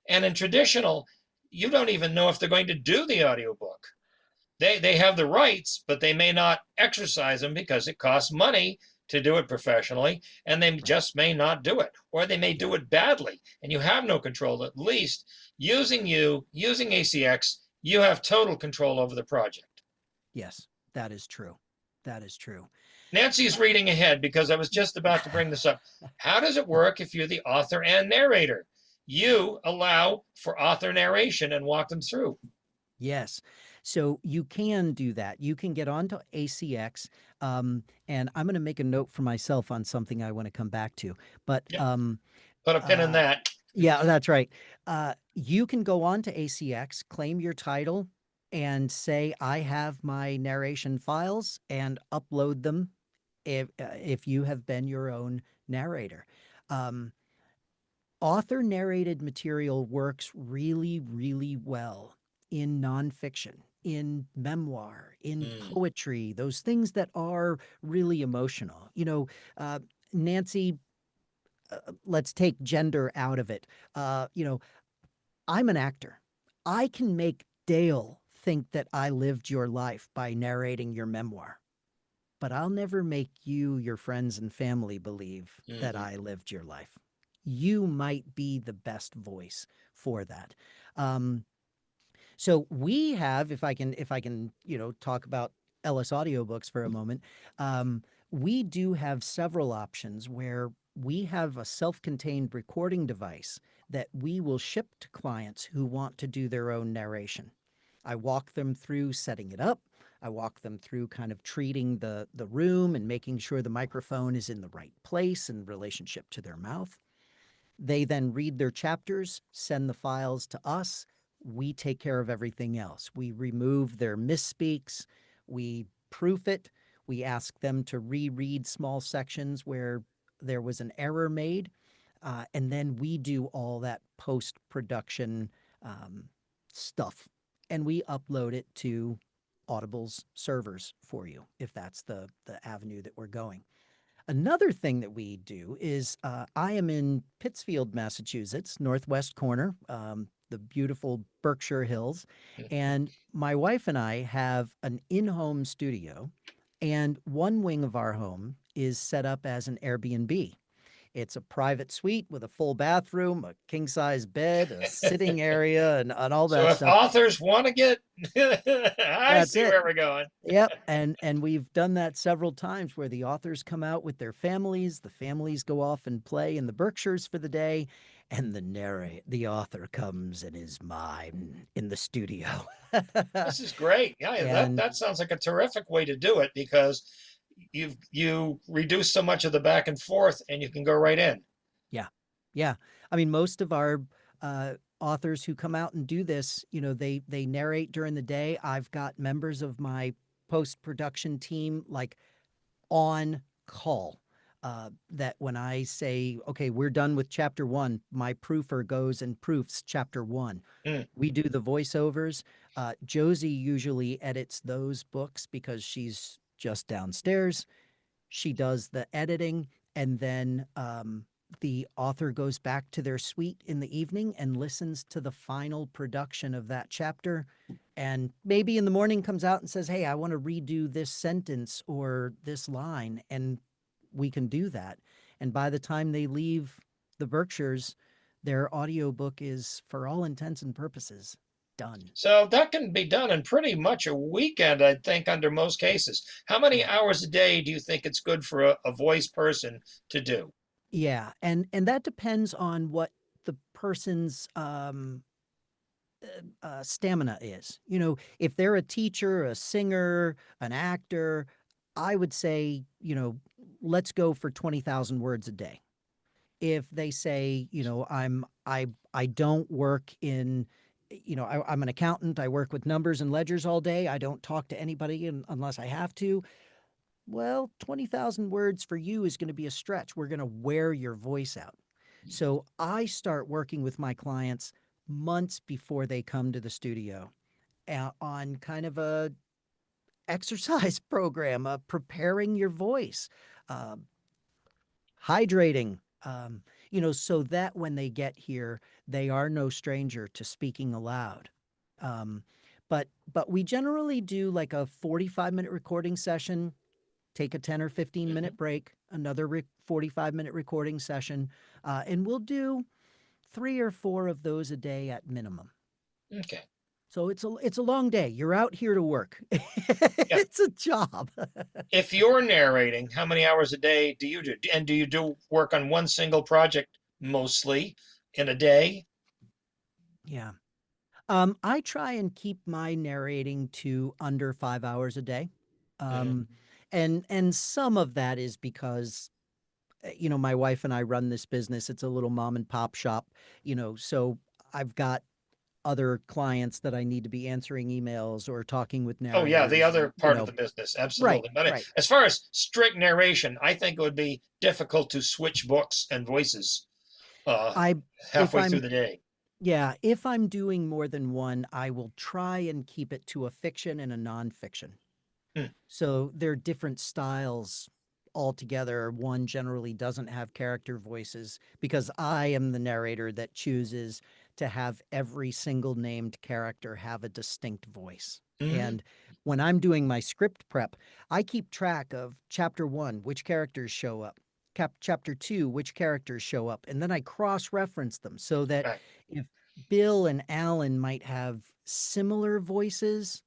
And in traditional, you don't even know if they're going to do the audiobook. They have the rights, but they may not exercise them because it costs money to do it professionally, and they just may not do it, or they may do it badly, and you have no control. At least using ACX, you have total control over the project. Yes, that is true. That is true. Nancy's reading ahead because I was just about to bring this up. How does it work if you're the author and narrator? You allow for author narration and walk them through. Yes. So you can do that. You can get onto ACX, and I'm going to make a note for myself on something I want to come back to. But put a pin in that. Yeah, that's right. You can go on to ACX, claim your title, and say, I have my narration files, and upload them if you have been your own narrator. Author narrated material works really, really well in nonfiction, in memoir, in poetry, those things that are really emotional. Nancy, let's take gender out of it. I'm an actor. I can make Dale think that I lived your life by narrating your memoir, but I'll never make you, your friends and family believe that Mhm. I lived your life. You might be the best voice for that. So we have, if I can, talk about Ellis Audiobooks for a moment. We do have several options where we have a self-contained recording device that we will ship to clients who want to do their own narration. I walk them through setting it up. I walk them through kind of treating the room and making sure the microphone is in the right place in relationship to their mouth. They then read their chapters, send the files to us. We take care of everything else. We remove their misspeaks. We proof it. We ask them to reread small sections where there was an error made. And then we do all that post-production stuff. And we upload it to Audible's servers for you, if that's the avenue that we're going. Another thing that we do is I am in Pittsfield, Massachusetts, northwest corner, the beautiful Berkshire Hills. And my wife and I have an in-home studio, and one wing of our home is set up as an Airbnb. It's a private suite with a full bathroom, a king-size bed, a sitting area, and all So that if stuff. authors want to get, I That's see it. where we're going. Yep, and we've done that several times where the authors come out with their families, the families go off and play in the Berkshires for the day, and the author comes and is mine in the studio. This is great. Yeah, that And that sounds like a terrific way to do it because you reduce so much of the back and forth and you can go right in. yeah, yeah. I mean, most of our authors who come out and do this, they narrate during the day. I've got members of my post-production team like on call. That when I say, okay, we're done with chapter one, my proofer goes and proofs chapter one. Mm. We do the voiceovers. Josie usually edits those books because she's just downstairs. She does the editing, and then the author goes back to their suite in the evening and listens to the final production of that chapter. And maybe in the morning comes out and says, hey, I want to redo this sentence or this line. And we can do that. And by the time they leave the Berkshires, their audiobook is, for all intents and purposes, done. So that can be done in pretty much a weekend, I think, under most cases. How many Yeah. hours a day do you think it's good for a voice person to do? Yeah. And that depends on what the person's stamina is. If they're a teacher, a singer, an actor, I would say, let's go for 20,000 words a day. If they say, I don't work in, I'm an accountant, I work with numbers and ledgers all day, I don't talk to anybody unless I have to. Well, 20,000 words for you is going to be a stretch. We're going to wear your voice out. So I start working with my clients months before they come to the studio on kind of a exercise program, preparing your voice, uh, hydrating, so that when they get here, they are no stranger to speaking aloud. Um, but we generally do like a 45-minute recording session, take a 10 or 15-minute break, another 45-minute recording session, and we'll do 3 or 4 of those a day at minimum. Okay. So it's a long day. You're out here to work. Yeah. It's a job. If you're narrating, how many hours a day do you do? And do you do work on one single project mostly in a day? Yeah. I try and keep my narrating to under 5 hours a day. Mhm. Um, and some of that is because my wife and I run this business. It's a little mom and pop shop, so I've got other clients that I need to be answering emails or talking with Oh, yeah, the narrators, other part of the business, right, absolutely. But right. as far as strict narration, I think it would be difficult to switch books and voices uh, I if halfway through I'm the day. Yeah, if I'm doing more than one, I will try and keep it to a fiction and a nonfiction. Hmm. So they're different styles altogether. One generally doesn't have character voices because I am the narrator that chooses to have every single named character have a distinct voice. Mhm. And when I'm doing my script prep, I keep track of chapter 1, which characters show up, chapter 2, which characters show up, and then I cross-reference them so that Right. if Bill and Alan might have similar voices,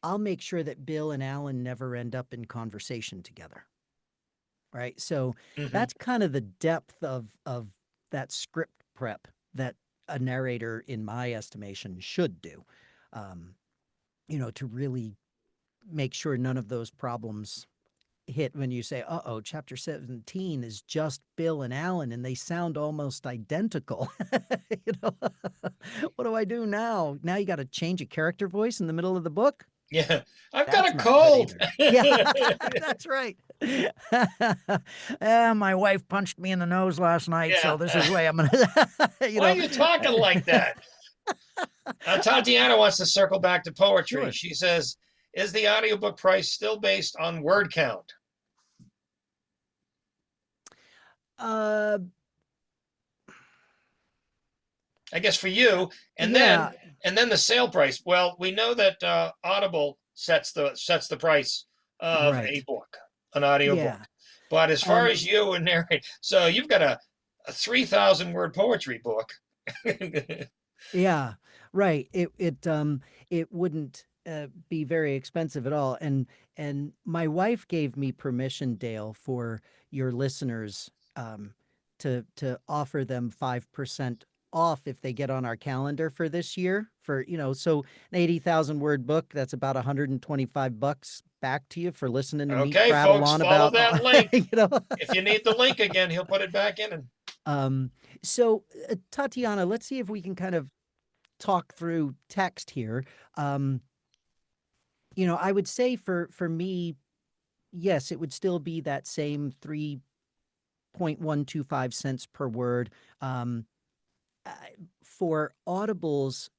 I'll make sure that Bill and Alan never end up in conversation together. Right? So Mhm. that's kind of the depth of that script prep that a narrator, in my estimation, should do. To really make sure none of those problems hit when you say, uh-oh, chapter 17 is just Bill and Alan, and they sound almost identical. What do I do now? Now you got to change a character voice in the middle of the book? Yeah. I've got That's a not good cold. either. Yeah, that's right. My wife punched me in the nose last night, Yeah. so this is the way I'm gonna, Why are you talking like that? Tatiana wants to circle back to poetry. Sure. She says, is the audiobook price still based on word count? Uh, I guess for you, and yeah, then the sale price. Well, we know that Audible sets the price of a right. book, an audiobook. Yeah. But as far as you and narrate, so you've got a 3,000 word poetry book. Yeah, right. It wouldn't be very expensive at all. And my wife gave me permission, Dale, for your listeners to offer them 5% off if they get on our calendar for this year. So an 80,000 word book, that's about $125 back to you for listening to me Okay, prattle folks, on follow about that link. you know. If you need the link again, he'll put it back in. So Tatiana, let's see if we can kind of talk through text here. I would say for me, yes, it would still be that same 3.125 cents per word. For Audible's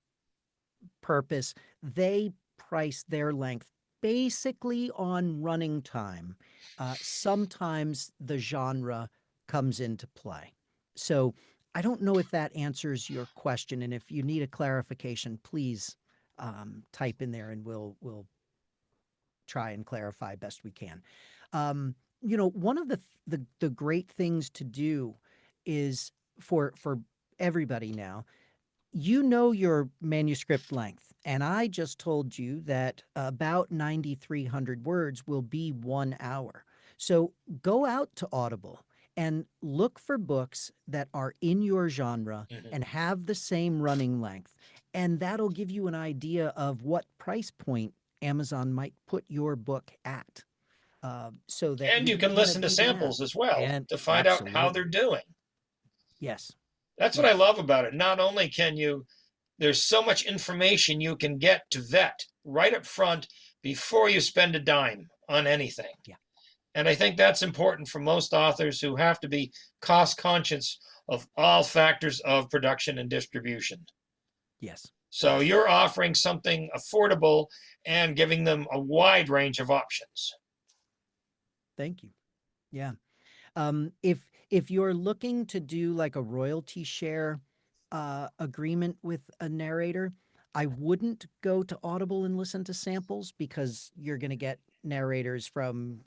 purpose, they price their length basically on running time. Sometimes the genre comes into play. So I don't know if that answers your question, and if you need a clarification, please type in there, and we'll try and clarify best we can. One of the great things to do is for everybody now. Your manuscript length, and I just told you that about 9,300 words will be 1 hour. So go out to Audible and look for books that are in your genre and have the same running length. And that'll give you an idea of what price point Amazon might put your book at. So that And you can listen to samples as well to find out how they're doing. Yes. That's what I love about it. Not only can you, there's so much information you can get to vet right up front before you spend a dime on anything. Yeah. And I think that's important for most authors who have to be cost conscious of all factors of production and distribution. Yes. So you're offering something affordable and giving them a wide range of options. Thank you. Yeah. If you're looking to do like a royalty share agreement with a narrator, I wouldn't go to Audible and listen to samples, because you're going to get narrators from,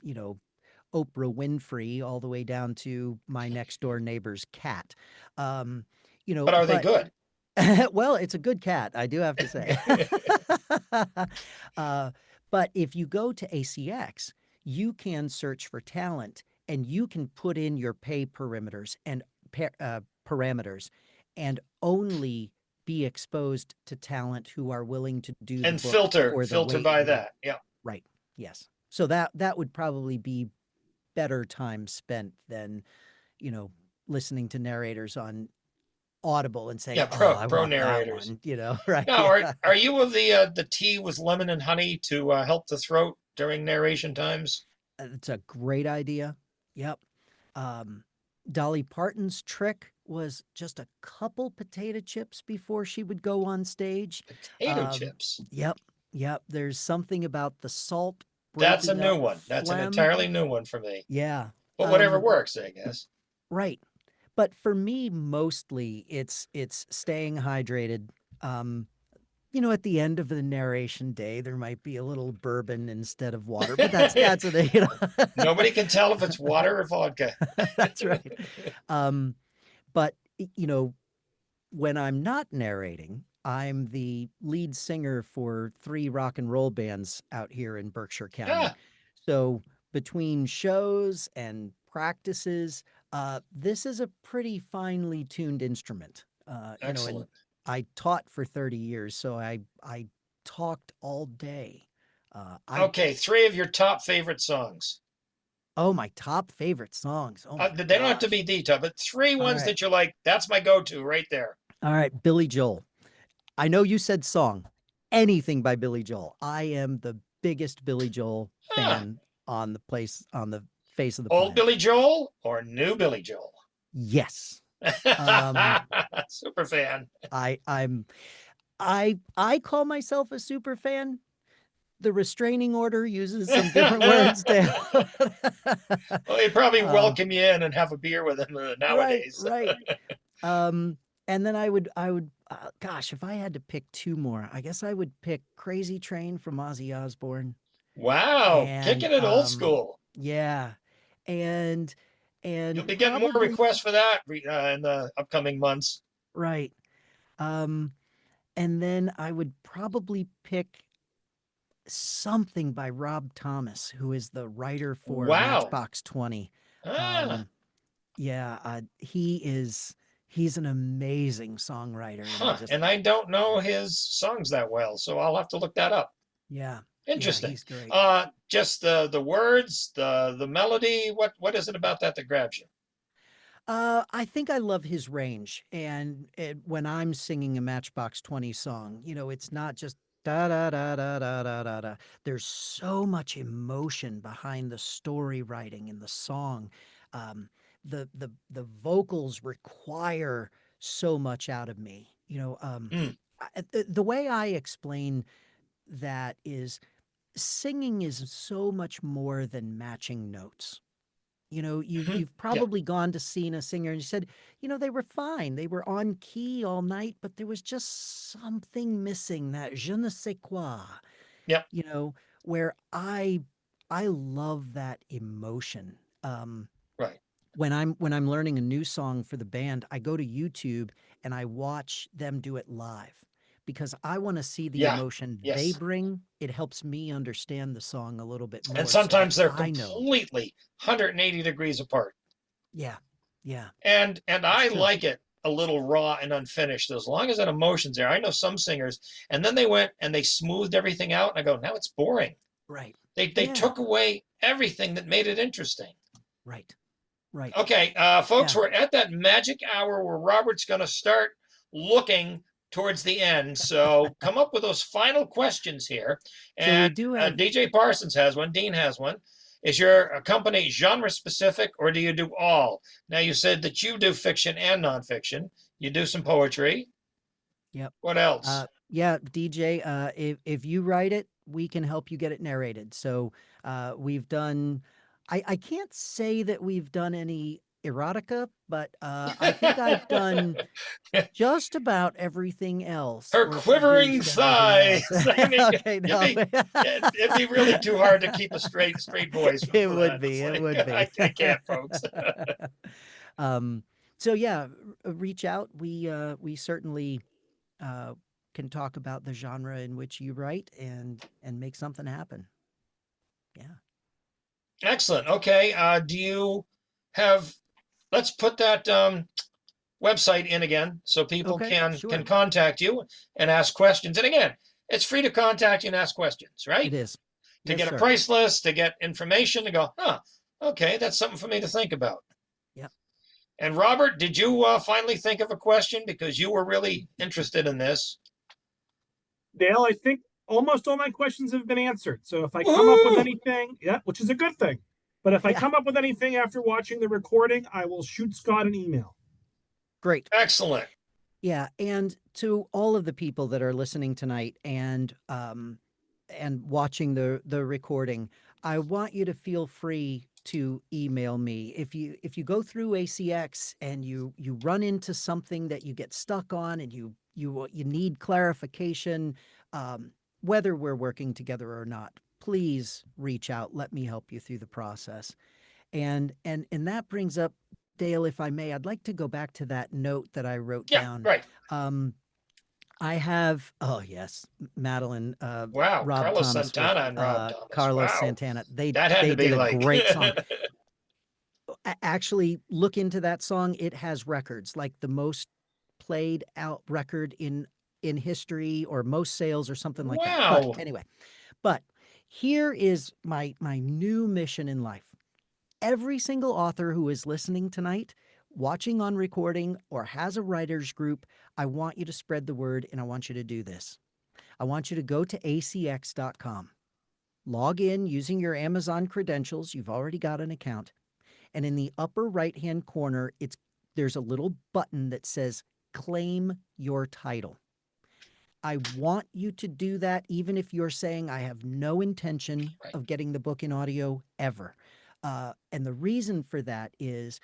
Oprah Winfrey all the way down to my next door neighbor's cat. But are they good? Well, it's a good cat, I do have to say. But if you go to ACX, you can search for talent, and you can put in your pay parameters and only be exposed to talent who are willing to do and the book filter by that. Yeah. Right. Yes. So that would probably be better time spent than, listening to narrators on Audible and saying, I pro want narrators. that one, right? Now, are you of the tea with lemon and honey to help the throat during narration times? It's a great idea. Yep. Dolly Parton's trick was just a couple potato chips before she would go on stage. Potato chips. Yep. There's something about the salt. That's a new up one. That's an entirely new one for me. Yeah. But whatever works, I guess. Right. But for me, mostly it's staying hydrated. At the end of the narration day, there might be a little bourbon instead of water, but that's Nobody can tell if it's water or vodka. That's right. But when I'm not narrating, I'm the lead singer for 3 rock and roll bands out here in Berkshire County. Ah, So between shows and practices, this is a pretty finely tuned instrument. And excellent. I taught for 30 years, so I talked all day. Okay, 3 of your top favorite songs. Oh, my top favorite songs. Oh my They don't have to gosh. be detailed, but 3 All ones right. that you're like, that's my go-to right there. All right, Billy Joel. I know you said song. Anything by Billy Joel. I am the biggest Billy Joel Ah, fan on the face of the old planet. Billy Joel or new Billy Joel? Yes. Um, Super fan. I call myself a super fan. The restraining order uses some different words to Well, he'd probably um, welcome you in and have a beer with him right, nowadays. right. And then I would gosh, if I had to pick 2 more, I guess I would pick Crazy Train from Ozzy Osbourne. Wow, And kicking it old school. yeah. And You'll be getting more probably requests for that in the upcoming months. right. Um and then I would probably pick something by Rob Thomas, who is the writer for Wow. Matchbox 20. Ah, He's an amazing songwriter, and huh. And I don't know his songs that well, so I'll have to look that up. yeah, Interesting. he's great. Just the words, the melody. What is it about that grabs you? I think I love his range, and when I'm singing a Matchbox 20 song, it's not just da da da da da da da da. There's so much emotion behind the story writing in the song. Um, the vocals require so much out of me. Mm, The way I explain that is singing is so much more than matching notes. mhm. You've Yeah. probably gone to see a singer and you said, they were fine. They were on key all night, but there was just something missing, that je ne sais quoi, Yep. you know, where I love that emotion. Right. When I'm learning a new song for the band, I go to YouTube and I watch them do it live because I want to see the Yeah. emotion they Yes. bring. It helps me understand the song a little bit And more so that sometimes they're I know. completely 180 degrees apart. Yeah. Yeah. And It's I true. like it a little raw and unfinished, as long as that emotion's there. I know some singers, and then they went and they smoothed everything out, and I go, now it's boring. Right. They Yeah. took away everything that made it interesting. Right. Right. Okay, folks, Yeah. we're at that magic hour where Robert's going to start looking towards the end. So come up with those final questions here. So we And do have DJ Parsons has one. Dean has one. Is your company genre specific, or do you do all? Now, you said that you do fiction and nonfiction. You do some poetry. Yep. What else? Yeah, DJ, if you write it, we can help you get it narrated. So we've done I can't say that we've done any erotica, but I think I've done just about everything else Her or quivering produced everything thighs. else. I mean, Okay, no. it'd be really too hard to keep a straight voice It for would that. be. It's It like, would be. I can't, folks. So yeah, reach out. We certainly can talk about the genre in which you write and make something happen. Yeah. Excellent. Okay. Do you have? Let's put that website in again so people Okay. can Sure. contact you and ask questions. And again, it's free to contact you and ask questions, right? It is. To Yes, get a sir. price list, to get information, to go, huh, okay, that's something for me to think about. Yep. And Robert, did you finally think of a question, because you were really interested in this? Dale, I think almost all my questions have been answered. So if I come up with Woo! anything, yeah, which is a good thing. But if I Yeah. come up with anything after watching the recording, I will shoot Scott an email. Great. Excellent. Yeah. And to all of the people that are listening tonight and and watching the recording, I want you to feel free to email me. If you go through ACX and you run into something that you get stuck on and you need clarification, whether we're working together or not, please reach out. Let me help you through the process. And that brings up, Dale, if I may, I'd like to go back to that note that I wrote Yeah, down. right. I have, oh yes, Madeline, Wow, Rob Carlos Thomas with Santana and Rob Thomas. Carlos Wow, Santana. that had to They be did a like great song. Actually, look into that song. It has records, like the most played out record in history, or most sales, or something like that. But Wow. anyway, but here is my new mission in life. Every single author who is listening tonight, watching on recording, or has a writers group, I want you to spread the word, and I want you to do this. I want you to go to acx.com, log in using your Amazon credentials. You've already got an account. And in the upper right-hand corner, there's a little button that says claim your title. I want you to do that, even if you're saying, I have no intention of getting the book in audio ever. And the reason for that is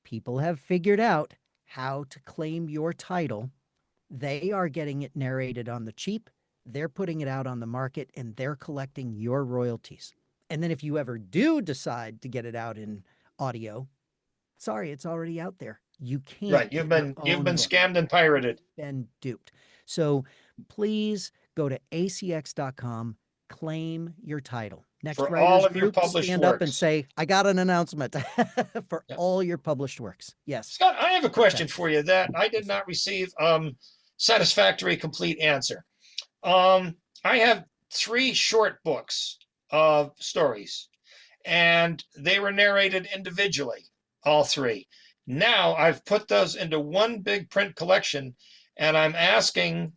people have figured out how to claim your title. They are getting it narrated on the cheap. They're putting it out on the market, and they're collecting your royalties. And then if you ever do decide to get it out in audio, sorry, it's already out there. You can't. Right. You've been scammed and pirated. Been duped. So please go to acx.com, claim your title. Next For writers all of your group, published stand works. up and say, I got an announcement for all your published works. Yes. Scott, I have a question for you that I did not receive satisfactory, complete answer. I have 3 short books of stories, and they were narrated individually, all 3. Now I've put those into one big print collection, and I'm asking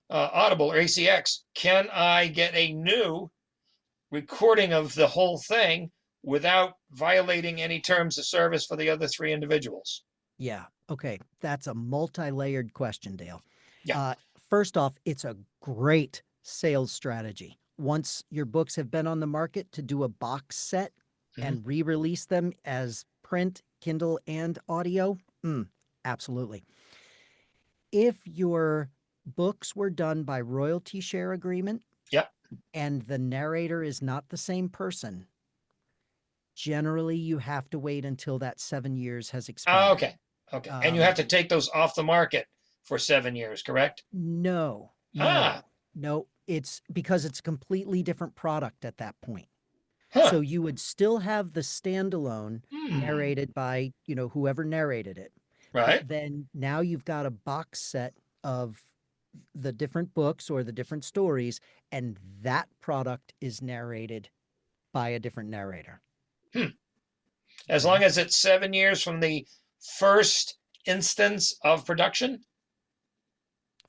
Audible or ACX, can I get a new recording of the whole thing without violating any terms of service for the other 3 individuals? Yeah. Okay. That's a multi-layered question, Dale. Yeah. First off, it's a great sales strategy. Once your books have been on the market, to do a box set and re-release them as print, Kindle, and audio. Absolutely. If your books were done by royalty share agreement, Yep, and the narrator is not the same person, generally you have to wait until that 7 years has expired. okay. And you have to take those off the market for 7 years, correct? No. It's because it's a completely different product at that point. So you would still have the standalone narrated by, whoever narrated it. Right. But then now you've got a box set of the different books or the different stories, and that product is narrated by a different narrator. As long as it's 7 years from the first instance of production?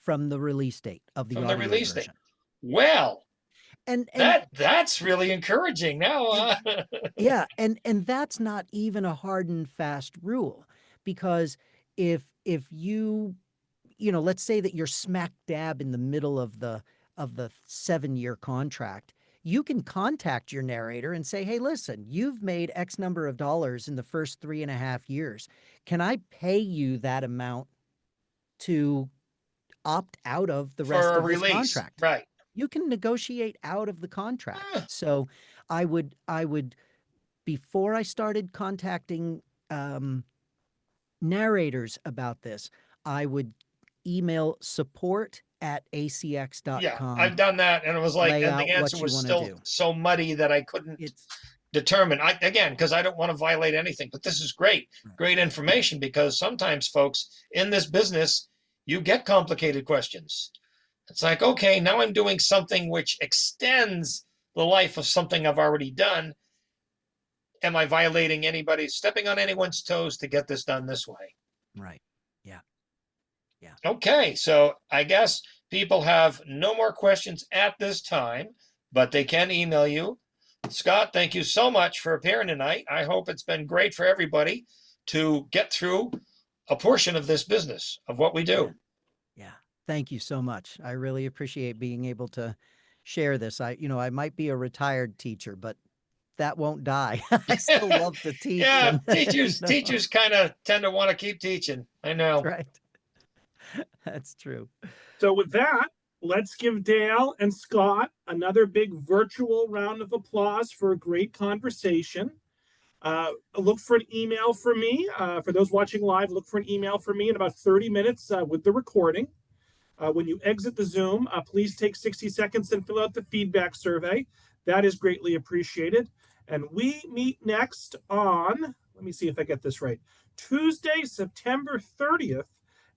From the release date of the audio version. Well, and that's really encouraging now. Yeah, and that's not even a hard and fast rule, because if you let's say that you're smack dab in the middle of the 7-year contract, you can contact your narrator and say, hey, listen, you've made X number of dollars in the first 3.5 years. Can I pay you that amount to opt out of the rest of this contract? Right. You can negotiate out of the contract. So I would, before I started contacting narrators about this, I would email support@acx.com. Yeah, I've done that, and it was like, and the answer was still so muddy that I couldn't determine. Because I don't want to violate anything. But this is great information, because sometimes, folks, in this business, you get complicated questions. It's like, okay, now I'm doing something which extends the life of something I've already done. Am I violating stepping on anyone's toes to get this done this way? Right. Yeah. Okay, so I guess people have no more questions at this time, but they can email you. Scott, thank you so much for appearing tonight. I hope it's been great for everybody to get through a portion of this business, of what we do. Yeah. Thank you so much. I really appreciate being able to share this. I might be a retired teacher, but that won't die. I still love to teach. Yeah, and, teachers kind of tend to want to keep teaching. I know. Right. That's true. So with that, let's give Dale and Scott another big virtual round of applause for a great conversation. Look for an email from me. For those watching live, look for an email from me in about 30 minutes with the recording. When you exit the Zoom, please take 60 seconds and fill out the feedback survey. That is greatly appreciated. And we meet next on, let me see if I get this right, Tuesday, September 30th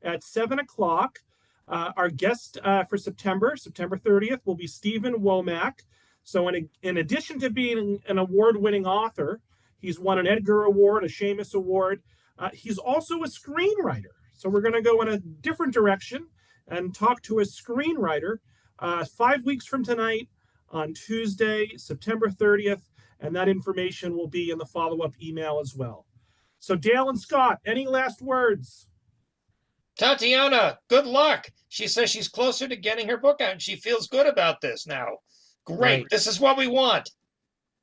at 7 o'clock. Our guest for September 30th, will be Stephen Womack. So in addition to being an award-winning author, he's won an Edgar Award, a Seamus Award. He's also a screenwriter. So we're going to go in a different direction and talk to a screenwriter 5 weeks from tonight on Tuesday, September 30th. And that information will be in the follow-up email as well. So Dale and Scott, any last words? Tatiana, good luck. She says she's closer to getting her book out and she feels good about this now. Great. Right. This is what we want.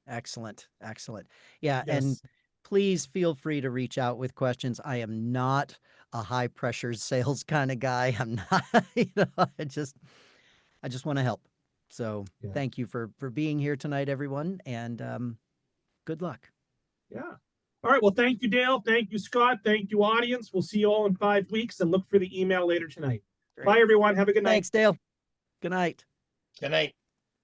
Excellent. Excellent. Yeah. Yes. And please feel free to reach out with questions. I am not a high pressure sales kind of guy. I'm not, I just want to help. So Thank you for being here tonight, everyone. And good luck. Yeah. All right. Well, thank you, Dale. Thank you, Scott. Thank you, audience. We'll see you all in 5 weeks and look for the email later tonight. Great. Bye, everyone. Have a good night. Thanks, Dale. Good night. Good night.